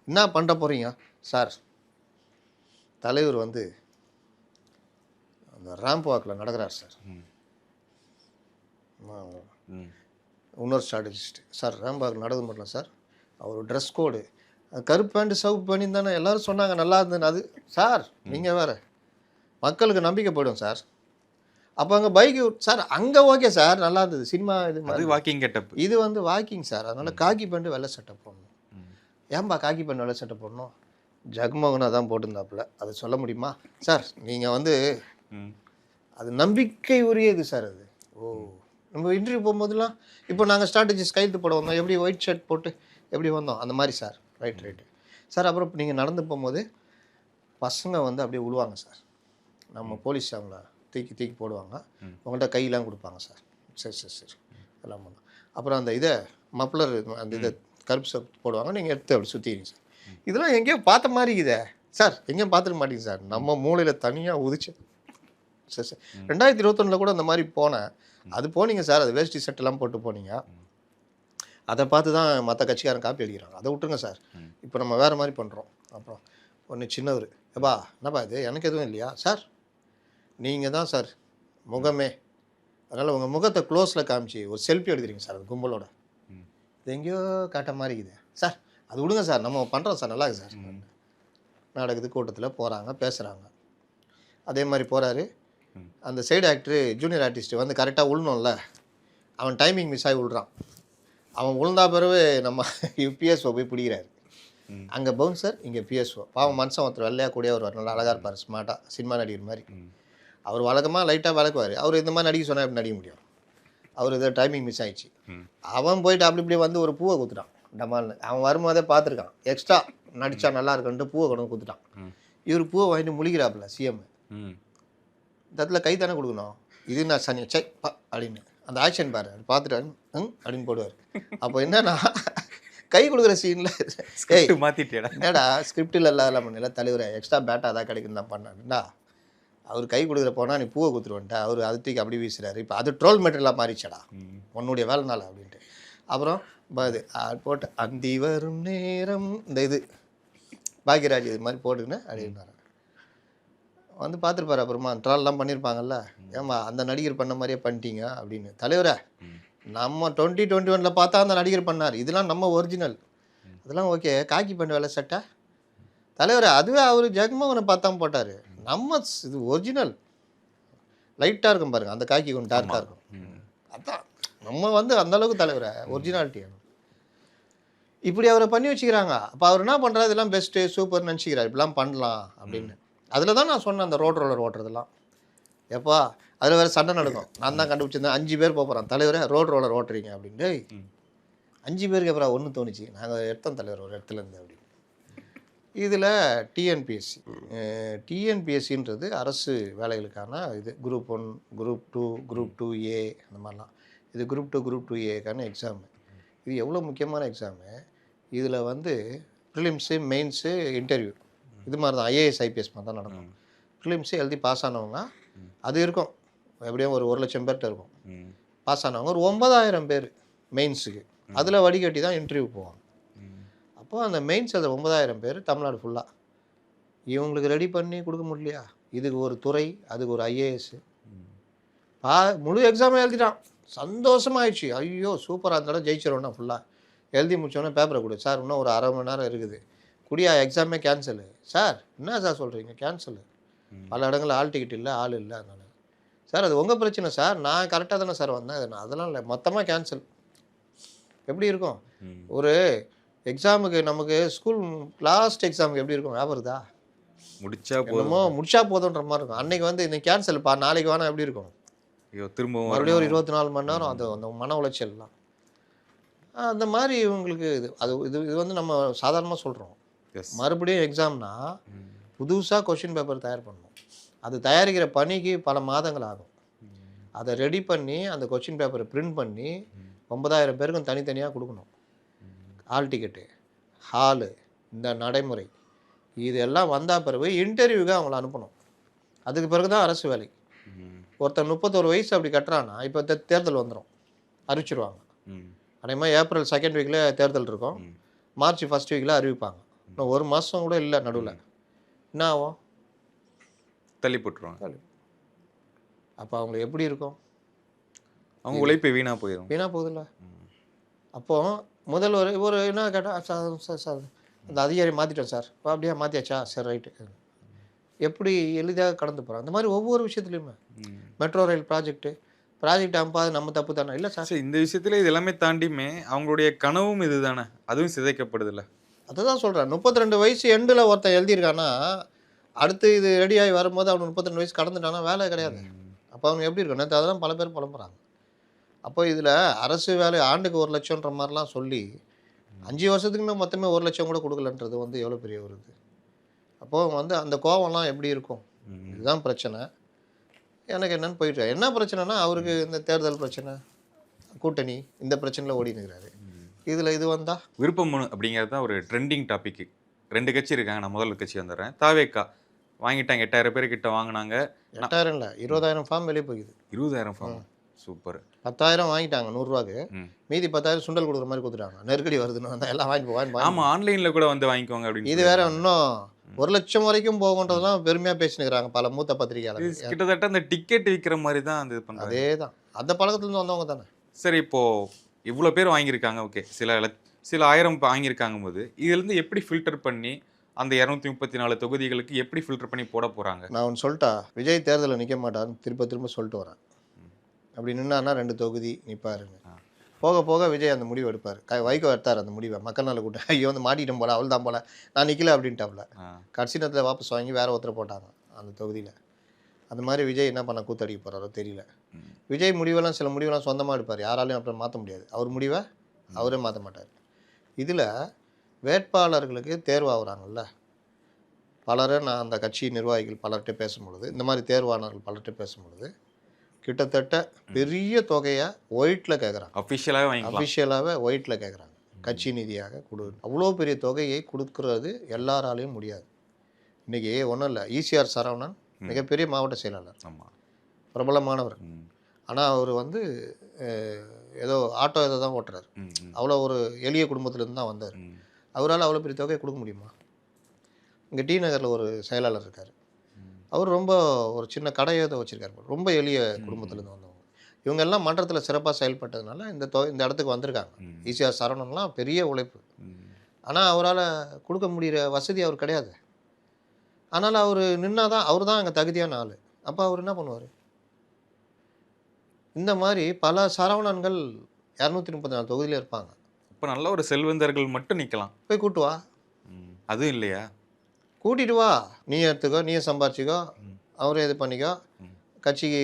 என்ன பண்ண போகிறீங்க சார்? தலைவர் வந்து அந்த இந்த ரேம்ப் வாக்கில் நடக்கிறார் சார். ம். ஆமா. ம். இன்னொரு ஸ்ட்ராட்டஜிஸ்ட் சார் ரேம்ப் வாக் நடந்து மட்டும் சார் அவர் ட்ரெஸ் கோடு கருப்பு பேண்ட் சவுப்பு பண்ணி தானே எல்லாரும் சொன்னாங்க நல்லா இருந்ததுன்னு. அது சார் நீங்கள் வேறு மக்களுக்கு நம்பிக்கை போயிடும் சார். அப்போ அங்கே பைக்கு சார் அங்கே ஓகே சார் நல்லா இருந்தது சினிமா இது அது மாதிரி. Walking getup. இது வந்து வாக்கிங் சார். அதனால் காக்கி பேண்ட் வெள்ளை சட்டை போடணும். ஏன்பா காக்கி பேண்ட் வெள்ளை சட்டை போடணும்? ஜெகமோகனாக தான் போட்டிருந்தாப்புல. அது சொல்ல முடியுமா சார்? நீங்கள் வந்து அது நம்பிக்கை உரியது சார். அது நம்ம இன்டர்வியூ போகும்போதெல்லாம் இப்போ நாங்கள் ஸ்ட்ராட்டஜிஸ் கையெழுத்து போட வந்தோம், எப்படி ஒயிட் ஷர்ட் போட்டு எப்படி வந்தோம் அந்த மாதிரி சார். Right sir. அப்புறம் இப்போ நீங்கள் நடந்து போகும்போது பசங்க வந்து அப்படியே விழுவாங்க சார். நம்ம போலீஸ் அவங்கள தூக்கி போடுவாங்க, உங்கள்கிட்ட கையெல்லாம் கொடுப்பாங்க சார். சரி எல்லாம் பண்ணோம். அப்புறம் அந்த இதை மப்ளர் அந்த இதை கருப்பு சப் போடுவாங்க, நீங்கள் எடுத்து அப்படி சுற்றிடுங்க சார். இதெல்லாம் எங்கேயோ பார்த்த மாதிரி இதே சார். எங்கேயும் பார்த்துக்க மாட்டேங்க சார். நம்ம மூளையில் தனியாக உதிச்சு சார். 2021 கூட அந்த மாதிரி போனேன். அது போனீங்க சார், அது வேஷ்டி செட்டெல்லாம் போட்டு போனீங்க. அதை பார்த்து தான் மற்ற கட்சிக்காரன் காப்பி அடிக்கிறாங்க. அதை விட்டுருங்க சார். இப்போ நம்ம வேறு மாதிரி பண்ணுறோம். அப்புறம் ஒன்று சின்னவர் எப்பா என்னப்பா இது எனக்கு எதுவும் இல்லையா சார்? நீங்கள் தான் சார் முகமே. அதனால் உங்கள் முகத்தை க்ளோஸில் காமிச்சு ஒரு செல்ஃபி எடுக்கிறீங்க சார் அது கும்பலோட. இது எங்கேயோ காட்ட மாதிரி இருக்குது சார். அது விடுங்க சார், நம்ம பண்ணுறோம் சார், நல்லா இருக்குது சார். நடக்குது, கூட்டத்தில் போகிறாங்க, பேசுகிறாங்க. அதே மாதிரி போகிறாரு. அந்த சைடு ஆக்டரு ஜூனியர் ஆர்டிஸ்ட்டு வந்து கரெக்டாக விழணும்ல, அவன் டைமிங் மிஸ் ஆகி விழுறான். அவன் விழுந்தா பிறகு நம்ம பிஎஸ்ஓ போய் பிடிக்கிறாரு. அங்கே பவுன்சர், இங்கே பிஎஸ்ஓ. பாவம் மனுஷன் ஒருத்தர் வெள்ளையாக கூடிய ஒரு நல்லா அழகாக இருப்பார், ஸ்மார்ட்டாக, சினிமா நடிகர் மாதிரி. அவர் வழக்கமாக லைட்டாக விளக்குவார். அவர் இந்த மாதிரி நடிக்க சொன்னால் எப்படி நடிக்க முடியும்? அவர் இதை டைமிங் மிஸ் ஆகிடுச்சு. அவன் போயிட்டு இப்படி வந்து ஒரு பூவை குத்துட்டான் டமால்னு. அவன் வரும்போதே பார்த்துருக்கான், எக்ஸ்ட்ரா நடித்தா நல்லா இருக்குன்ட்டு பூவை கொண்டு குத்துட்டான். இவர் பூவை வாங்கிட்டு முழிக்கிறாப்புல சிஎம். இந்த இடத்துல கை தானே கொடுக்கணும், இது நான் சனி சை பா அப்படின்னு அந்த ஆக்ஷன் பாரு பார்த்துட்டு அப்படின்னு போடுவார். அப்போ என்னன்னா கை கொடுக்குற சீனில் மாற்றிட்டேடா என்னடா ஸ்கிரிப்டில் எல்லாம் பண்ணல தலைவரை எக்ஸ்ட்ரா பேட்டா தான் கிடைக்குன்னு தான் பண்ணாருண்டா. அவர் கை கொடுக்குற போனால் நீ பூவை குத்துருவன்ட்டா, அவர் அது தூக்கி அப்படி வீசுறாரு. இப்போ அது ட்ரோல் மெட்டீரியலாக மாறிச்சடா உன்னுடைய வேலைனால அப்படின்ட்டு. அப்புறம் இது போட்டு அந்தி வரும் நேரம் இந்த இது பாக்யராஜ் இது மாதிரி போட்டுக்கின்னு அப்படின்னாரு. வந்து பார்த்துருப்பாரு. அப்புறமா ட்ரால்லாம் பண்ணியிருப்பாங்கல்ல, ஏமா அந்த நடிகர் பண்ண மாதிரியே பண்ணிட்டீங்க அப்படின்னு. தலைவரை நம்ம 2021 பார்த்தா அந்த நடிகர் பண்ணார், இதெல்லாம் நம்ம ஒரிஜினல், அதெல்லாம் ஓகே. காக்கி பண்ண வேலை சட்டை தலைவரை அதுவே அவர் ஜெகமோகனை பார்த்தா போட்டார். நம்ம இது ஒரிஜினல் லைட்டாக இருக்கும் பாருங்க, அந்த காக்கி கொஞ்சம் டார்க்காக இருக்கும். அதான் நம்ம வந்து அந்தளவுக்கு தலைவரை ஒரிஜினாலிட்டி. இப்படி அவரை பண்ணி வச்சுக்கிறாங்க. அப்போ அவர் என்ன பண்ணுறாரு, இதெல்லாம் பெஸ்ட்டு சூப்பர்னு நினச்சிக்கிறார், இப்படிலாம் பண்ணலாம் அப்படின்னு. அதில் தான் நான் சொன்னேன் அந்த ரோட் ரோலர் ஓட்டுறதெல்லாம். எப்பா அதில் வேறு சண்டை நடக்கும். நான் தான் கண்டுபிடிச்சிருந்தேன். 5 பேர் போகிறான் தலைவரை ரோட் ரோலர் ஓட்டுறீங்க அப்படின்ட்டு. 5 பேருக்கு அப்புறம் ஒன்று தோணுச்சு, நாங்கள் எடுத்தோம் தலைவர் ஒரு இடத்துலேருந்து அப்படின்னு. இதில் டிஎன்பிஎஸ்சின்றது அரசு வேலைகளுக்கான இது குரூப் 1, குரூப் 2, குரூப் 2A அந்த மாதிரிலாம். இது குரூப் 2, குரூப் 2Aக்கான எக்ஸாமு. இது எவ்வளோ முக்கியமான எக்ஸாமு. இதில் வந்து ப்ரிலிம்ஸு, மெயின்ஸு, இன்டர்வியூ இது மாதிரி தான். ஐஏஎஸ் ஐபிஎஸ் மாதிரி தான் நடக்கும். ப்ரிலிம்ஸு எழுதி பாஸ் ஆனவங்க அது இருக்கும், எப்படியும் ஒரு 1,00,000 பேர்கிட்ட இருக்கும். பாஸ் ஆனவங்க ஒரு 9,000 பேர் மெயின்ஸுக்கு. அதில் வடிகட்டி தான் இன்டர்வியூ போவாங்க. அப்போது அந்த மெயின்ஸ் அதில் 9,000 பேர் தமிழ்நாடு ஃபுல்லாக இவங்களுக்கு ரெடி பண்ணி கொடுக்க முடியலையா? இதுக்கு ஒரு துறை, அதுக்கு ஒரு ஐஏஎஸ்ஸு முழு எக்ஸாமே எழுதிட்டான். சந்தோஷமாகிடுச்சு. ஐயோ சூப்பராக இருந்தாலும் ஜெயிச்சிடணும். ஃபுல்லாக எழுதி முடிச்சோன்னே பேப்பரை கொடு சார், இன்னும் ஒரு 1/2 மணி நேரம் இருக்குது, குடியா எக்ஸாமே கேன்சலு. சார் என்ன சார் சொல்கிறீங்க, கேன்சலு? பல இடங்களில் ஆள் டிக்கெட் இல்லை, ஆள் இல்லை. அதனால் சார் அது உங்கள் பிரச்சனை சார், நான் கரெக்டாக தானே சார் வந்தேன், அதெல்லாம் இல்லை, மொத்தமாக கேன்சல். எப்படி இருக்கும் ஒரு எக்ஸாமுக்கு? நமக்கு ஸ்கூல் லாஸ்ட் எக்ஸாமுக்கு எப்படி இருக்கும் ஞாபகம்தா? முடிச்சா போதுன்ற மாதிரி இருக்கும். அன்னைக்கு வந்து இன்னைக்கு கேன்சல்ப்பா, நாளைக்கு வேணா எப்படி இருக்கும்? திரும்ப மறுபடியும் ஒரு 24 மணி நேரம் அது அந்த மன உளைச்சல்லாம். அந்த மாதிரி இவங்களுக்கு இது வந்து நம்ம சாதாரணமாக சொல்கிறோம். மறுபடியும் எக்ஸாம்னா புதுசாக கொஷின் பேப்பர் தயார் பண்ணணும். அது தயாரிக்கிற பணிக்கு பல மாதங்கள் ஆகும். அதை ரெடி பண்ணி அந்த கொஷின் பேப்பரை பிரிண்ட் பண்ணி 9,000 பேருக்கும் தனித்தனியாக கொடுக்கணும். ஹால் டிக்கெட்டு, ஹாலு, இந்த நடைமுறை இதெல்லாம் வந்தால் பிறகு இன்டர்வியூக்கு அவங்கள அனுப்பணும். அதுக்கு பிறகு தான் அரசு வேலை. ஒருத்தர் 31 வயசு அப்படி கட்டுறான்னா இப்போ தேர்தல் வந்துடும், அறிவிச்சிருவாங்க. அதேமாதிரி ஏப்ரல் 2nd வீக்கில் தேர்தல் இருக்கும், மார்ச் 1st வீக்கில் அறிவிப்பாங்க. இன்னும் 1 மாதம் கூட இல்லை நடுவில். என்ன ஆகும்? தள்ளி போட்டுருவாங்க. அப்போ அவங்களுக்கு எப்படி இருக்கும்? அவங்க உழைப்பு வீணா போயிடும். வீணாக போகுதுல்ல. அப்போது முதல்வர் ஒரு என்ன கேட்டால், சார் சார் சார் அந்த அதிகாரி மாற்றிட்டோம் சார். அப்படியே மாற்றியாச்சா? சரி ரைட்டு. எப்படி எளிதாக கடந்து போகிறாங்க. அந்த மாதிரி ஒவ்வொரு விஷயத்துலையுமே மெட்ரோ ரயில் ப்ராஜெக்ட் அம்பா நம்ம தப்பு தானே? இல்லை சார். சரி, இந்த விஷயத்துல இது எல்லாமே தாண்டியுமே அவங்களுடைய கனவும் இதுதானே, அதுவும் சிதைக்கப்படுதுல்ல. அதுதான் சொல்கிறேன். 32 வயசு எண்டில் ஒருத்தன் எழுதியிருக்கான்னா, அடுத்து இது ரெடியாகி வரும்போது அவனுக்கு 32 வயசு கடந்துட்டானா வேலை கிடையாது. அப்போ அவனுக்கு எப்படி இருக்கும்? நேற்று அதெல்லாம் பல பேர் புலம்புறாங்க. அப்போ இதில் அரசு வேலை ஆண்டுக்கு 1,00,000ன்ற மாதிரிலாம் சொல்லி 5 வருஷத்துக்குமே மொத்தமே 1,00,000 கூட கொடுக்கலன்றது வந்து எவ்வளோ பெரிய ஒரு இது. அப்போது அந்த கோவம்லாம் எப்படி இருக்கும்? இதுதான் பிரச்சனை. எனக்கு என்னன்னு போயிட்டு என்ன பிரச்சனைனா, அவருக்கு இந்த தேர்தல் பிரச்சனை, கூட்டணி இந்த பிரச்சனையில் ஓடின்னு இருக்கிறாரு. இதில் இது வந்தா விருப்ப மனு அப்படிங்கிறது தான் ஒரு ட்ரெண்டிங் டாபிக். 2 கட்சி இருக்காங்க. நான் முதல் கட்சி வந்துடுறேன். தாவேகா வாங்கிட்டாங்க. 8,000 பேர் கிட்ட வாங்கினாங்க. 8,000 இல்லை 20,000 ஃபார்ம் வெளியே போகுது. 20,000 ஃபார்ம். சூப்பர். 10,000 வாங்கிட்டாங்க 100 ரூபாய்க்கு. மீதி 10,000 சுண்டல் கொடுக்குற மாதிரி கொடுத்துட்டாங்க. நெருக்கடி வருதுன்னு வந்தால் எல்லாம் வாங்கிட்டு ஆமா, ஆன்லைன்ல கூட வந்து வாங்கிக்கோங்க அப்படின்னு. இது வேற இன்னும் 1,00,000 வரைக்கும் போகுன்றதெல்லாம் பெருமையாக பேசினுக்கிறாங்க பல மூத்த பத்திரிகையாளர்கள். கிட்டத்தட்ட அந்த டிக்கெட் விற்கிற மாதிரி தான் அந்த இது பண்ணுறாங்க. அதே தான் அந்த பழக்கத்துலேருந்து வந்தவங்க தானே. சரி, இப்போ இவ்வளோ பேர் வாங்கியிருக்காங்க. ஓகே, சில ஆயிரம் வாங்கியிருக்காங்க போது இதுலேருந்து எப்படி ஃபில்டர் பண்ணி அந்த 234 தொகுதிகளுக்கு எப்படி ஃபில்டர் பண்ணி போட போகிறாங்க? நான் ஒன்று சொல்லிட்டா, விஜய் தேர்தலில் நிற்க மாட்டார்னு திரும்ப சொல்லிட்டு வரேன். அப்படி நின்னான்னா 2 தொகுதி நிற்பாருங்க. போக போக விஜய் அந்த முடிவு எடுப்பார். வைகோ எடுத்தார் அந்த முடிவை. மக்கள் நல கூட்டம் ஐயோ வந்து மாட்டிட்டோம் போல, அவள் தான் போல, நான் நிற்கல அப்படின்ட்டாப்புல. கடைசி நேரத்தில் வாபஸ் வாங்கி வேற ஒருத்தரை போட்டாங்க அந்த தொகுதியில். அந்த மாதிரி விஜய் என்ன பண்ண கூத்தடிக்க போகிறாரோ தெரியல. விஜய் முடிவெல்லாம் சில முடிவெல்லாம் சொந்தமாக எடுப்பார். யாராலையும் அப்புறம் மாற்ற முடியாது. அவர் முடிவை அவரே மாற்ற மாட்டார். இதில் வேட்பாளர்களுக்கு தேர்வாகிறாங்கல்ல பலரை நான் அந்த கட்சி நிர்வாகிகள் பலர்கிட்ட பேசும்பொழுது, இந்த மாதிரி தேர்வானவர்கள் பலர்கிட்ட பேசும்பொழுது கிட்டத்தட்ட பெரிய தொகையை ஒயிட்டில் கேட்குறாங்க. அஃபிஷியலாகவே ஒயிட்டில் கேட்குறாங்க. கட்சி நிதியாக அவ்வளோ பெரிய தொகையை கொடுக்கறது எல்லாராலையும் முடியாது. இன்றைக்கி ஒன்றும் இல்லை, ஈசிஆர் சரவணன் மிகப்பெரிய மாவட்ட செயலாளர், பிரபலமானவர். ஆனால் அவர் வந்து ஏதோ ஆட்டோ இதை தான் ஓட்டுறாரு. அவ்வளோ ஒரு எளிய குடும்பத்திலேருந்து தான் வந்தார். அவரால் அவ்வளோ பெரிய தொகையை கொடுக்க முடியுமா? இங்கே டி நகரில் ஒரு செயலாளர் இருக்கார். அவர் ரொம்ப ஒரு சின்ன கடையை தான் வச்சுருக்காரு. ரொம்ப எளிய குடும்பத்துலேருந்து வந்தவங்க. இவங்க எல்லாம் மன்றத்தில் சிறப்பாக செயல்பட்டதுனால இந்த இடத்துக்கு வந்திருக்காங்க. ஈசிஆர் சரவணன்லாம் பெரிய உழைப்பு. ஆனால் அவரால் கொடுக்க முடிகிற வசதி அவர் கிடையாது. அதனால் அவர் நின்னாதான் அவர் தான் அங்கே தகுதியான ஆள். அப்போ அவர் என்ன பண்ணுவார்? இந்த மாதிரி பல சரவணன்கள் 234 தொகுதியில் இருப்பாங்க. இப்போ நல்ல ஒரு செல்வந்தர்கள் மட்டும் நிற்கலாம். போய் கூட்டு வா. அதுவும் இல்லையா? கூட்டிகிட்டு வா, நீ எடுத்துக்கோ, நீயே சம்பாரிச்சிக்கோ, அவரே இது பண்ணிக்கோ, கட்சிக்கு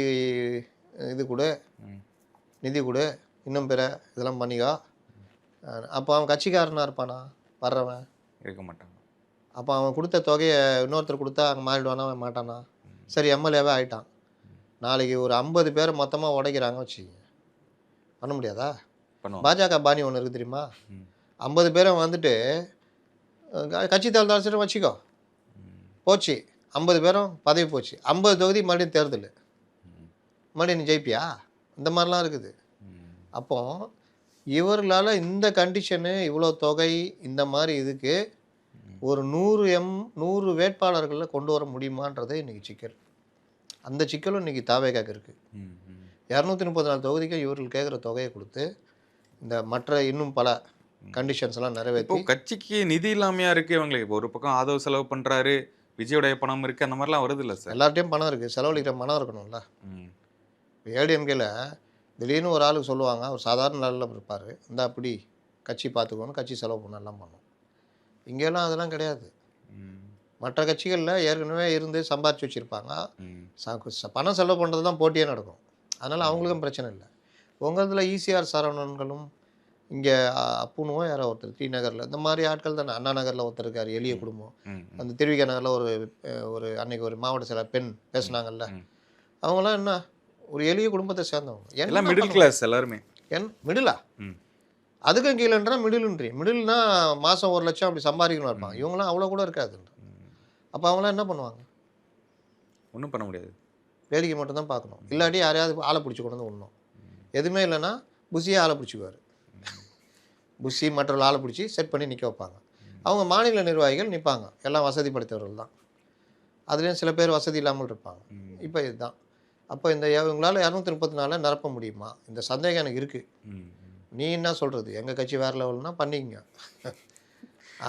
இது கொடு, நிதி கொடு, இன்னும் பிற இதெல்லாம் பண்ணிக்கோ. அப்போ அவன் கட்சிக்காரனாக இருப்பானா? வர்றவன் இருக்க மாட்டான். அப்போ அவன் கொடுத்த தொகையை இன்னொருத்தர் கொடுத்தா அங்கே மாறிடுவானா? அவன் மாட்டானா? சரி, எம்எல்ஏவே ஆகிட்டான். நாளைக்கு ஒரு 50 பேரை மொத்தமாக உடைக்கிறாங்க வச்சுக்கோங்க, பண்ண முடியாதா? பாஜக பாணி ஒன்று இருக்குது தெரியுமா? 50 பேரை வந்துட்டு கட்சி தேர்தல் வச்சுக்கோ, போச்சு 50 பேரும் பதவி போச்சு. 50 தொகுதி மறுபடியும் தேர்தல், மறுபடியும் நீ ஜெயிப்பியா? இந்த மாதிரிலாம் இருக்குது. அப்போ இவர்களால் இந்த கண்டிஷனு, இவ்வளோ தொகை, இந்த மாதிரி இதுக்கு ஒரு 100 வேட்பாளர்களை கொண்டு வர முடியுமான்றது இன்றைக்கி சிக்கல். அந்த சிக்கலும் இன்றைக்கி தாவேகாக்கு இருக்குது. 234 தொகுதிக்கு இவர்கள் கேட்குற தொகையை கொடுத்து இந்த மற்ற இன்னும் பல கண்டிஷன்ஸ் எல்லாம் நிறைவேற்றி, கட்சிக்கு நிதி இல்லாமையா இருக்குது இவங்களுக்கு. ஒரு பக்கம் ஆதரவு செலவு பண்ணுறாரு, விஜயோடைய பணம் இருக்குது, அந்த மாதிரிலாம் வருது இல்லை சார்? எல்லார்ட்டையும் பணம் இருக்குது, செலவழிக்கிற பணம் இருக்கணும்ல. ஏடிஎம்கேல திடீர்னு ஒரு ஆளுக்கு சொல்லுவாங்க, அவர் சாதாரண நாளில் இருப்பார், இந்த அப்படி கட்சி பார்த்துக்கணும், கட்சி செலவு பண்ணலாம் பண்ணும். இங்கெல்லாம் அதெல்லாம் கிடையாது. மற்ற கட்சிகளில் ஏற்கனவே இருந்து சம்பாதிச்சு வச்சுருப்பாங்க, பணம் செலவு பண்ணுறது தான் போட்டியே நடக்கும். அதனால் அவங்களுக்கும் பிரச்சனை இல்லை. உங்களதில் ஈசிஆர் சரவணன்களும் இங்கே அப்புனுவோ யாரோ ஒருத்தர் டி நகரில் இந்த மாதிரி ஆட்கள் தானே. அண்ணா நகரில் ஒருத்தர் இருக்கார், எளிய குடும்பம். அந்த திருவிக நகரில் ஒரு அன்னைக்கு ஒரு மாவட்ட செயலர் பெண் பேசுனாங்கல்ல, அவங்களாம் என்ன ஒரு எளிய குடும்பத்தை சேர்ந்தவங்க. எல்லாம் மிடில் கிளாஸ் எல்லாருமே. மிடிலா? அதுக்கும் கீழேன்றா மிடில்னா மாதம் 1,00,000 அப்படி சம்பாதிக்கணும் இருப்பாங்க. இவங்களாம் அவ்வளோ கூட இருக்காது. அப்போ அவங்களாம் என்ன பண்ணுவாங்க? ஒன்றும் பண்ண முடியாது, வேடிக்கை மட்டும்தான் பார்க்கணும். இல்லாட்டி யாரையாவது ஆளை பிடிச்சி கொண்டு வந்து விடணும். எதுவுமே இல்லைன்னா புஷியே ஆளை பிடிச்சிக்குவார். புஷி மற்றவர்கள் ஆளை பிடிச்சி செட் பண்ணி நிற்க வைப்பாங்க. அவங்க மாநில நிர்வாகிகள் நிற்பாங்க, எல்லாம் வசதி படைத்தவர்கள் தான். அதுலேயும் சில பேர் வசதி இல்லாமல் இருப்பாங்க. இப்போ இதுதான் அப்போ இவங்களால 234 நிரப்ப முடியுமா? இந்த சந்தேகம் எனக்கு இருக்குது. ம். நீ என்ன சொல்கிறது? எங்கள் கட்சி வேறு லெவல்னா பண்ணிக்கங்க.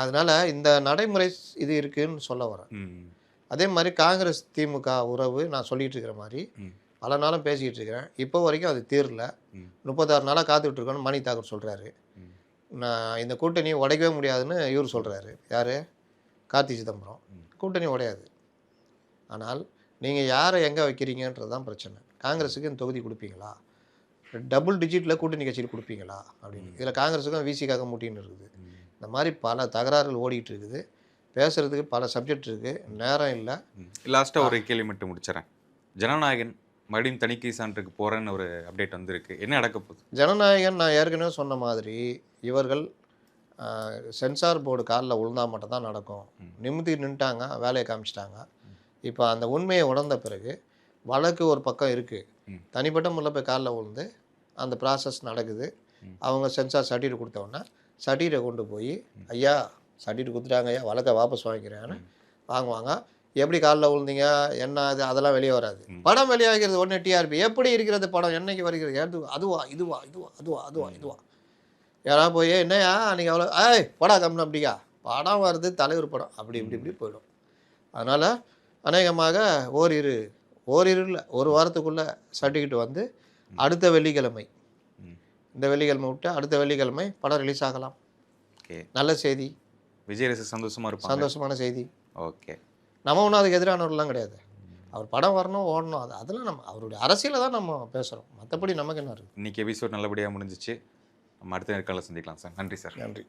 அதனால் இந்த நடைமுறை இது இருக்குதுன்னு சொல்ல வரேன். ம். அதே மாதிரி காங்கிரஸ் திமுக உறவு நான் சொல்லிகிட்டு இருக்கிற மாதிரி ம். பல நாளும் பேசிக்கிட்டு இருக்கிறேன். இப்போ வரைக்கும் அது தீரல. ம். 36 நாளாக காத்துட்ருக்கோன்னு மணி தாக்கூர் சொல்கிறாரு. ம். நான் இந்த கூட்டணியை உடைக்கவே முடியாதுன்னு இவர் சொல்கிறாரு. யார்? கார்த்தி சிதம்பரம். கூட்டணி உடையாது. ஆனால் நீங்கள் யாரை எங்கே வைக்கிறீங்கன்றது தான் பிரச்சனை. காங்கிரஸுக்கு இந்த தொகுதி கொடுப்பீங்களா? டபுள் டிஜிட்டில் கூட்டணி கட்சியில் கொடுப்பீங்களா அப்படின்னு. இதில் காங்கிரஸுக்கும் விசிகாக முட்டின்னு இருக்குது. இந்த மாதிரி பல தகராறுகள் ஓடிட்டு இருக்குது. பேசுகிறதுக்கு பல சப்ஜெக்ட் இருக்குது, நேரம் இல்லை. லாஸ்ட்டாக ஒரு கேள்வி மட்டும் முடிச்சிடறேன். ஜனநாயகன் மறுபடியும் தணிக்கை சான்றுக்கு போகிறேன்னு ஒரு அப்டேட் வந்திருக்கு. என்ன நடக்க போகுது? ஜனநாயகன் நான் ஏற்கனவே சொன்ன மாதிரி இவர்கள் சென்சார் போர்டு காலில் விழுந்தால் மட்டும் தான் நடக்கும். நிமித்தி நின்ட்டாங்க, வேலையை காமிச்சிட்டாங்க. இப்போ அந்த உண்மையை உணர்ந்த பிறகு வழக்கு ஒரு பக்கம் இருக்குது. தனிப்பட்ட முறையில் போய் காலில் விழுந்து அந்த ப்ராசஸ் நடக்குது. அவங்க சென்சார் சர்டிஃபிகேட் கொடுத்தோன்னா சர்டிஃபிகேட்டை கொண்டு போய் ஐயா சர்டிஃபிகேட் கொடுத்துட்டாங்க ஐயா, வழக்கை வாபஸ் வாங்கிக்கிறேன்னு வாங்குவாங்க. எப்படி காலில் விழுந்தீங்க என்ன அது அதெல்லாம் வெளியே வராது. படம் வெளியாகிறது உடனே டிஆர்பி. எப்படி இருக்கிறது படம், என்னைக்கு வருகிறது, அதுவா இதுவா இதுவா அதுவா அதுவா இதுவா யாராவது போய் என்னையா நீங்கள் அவ்வளோ படம் கம்மி அப்படியா படம் வருது தலைவர் படம் அப்படி இப்படி இப்படி போயிடும். அதனால் அநேகமாக ஓரிரு இல்லை ஒரு வாரத்துக்குள்ளே சர்டிஃபிகேட் வந்து அடுத்த வெள்ளிக்கிழமை, இந்த வெள்ளிக்கிழமை விட்டு அடுத்த வெள்ளிக்கிழமை படம் ரிலீஸ் ஆகலாம். ஓகே, நல்ல செய்தி. விஜய் ரசி சந்தோஷமாக இருப்பாங்க. சந்தோஷமான செய்தி. ஓகே, நம்ம ஒன்றும் அதுக்கு எதிரானவர்கள்லாம் கிடையாது. அவர் படம் வரணும் ஓடணும், அதெல்லாம் நம்ம அவருடைய அரசியலை தான் நம்ம பேசுகிறோம். மற்றபடி நமக்கு என்ன இருக்குது. இன்னைக்கு எபிசோட் நல்லபடியாக முடிஞ்சிச்சு. நம்ம அடுத்த நேர்காணல சந்திக்கலாம் சார். நன்றி சார். நன்றி.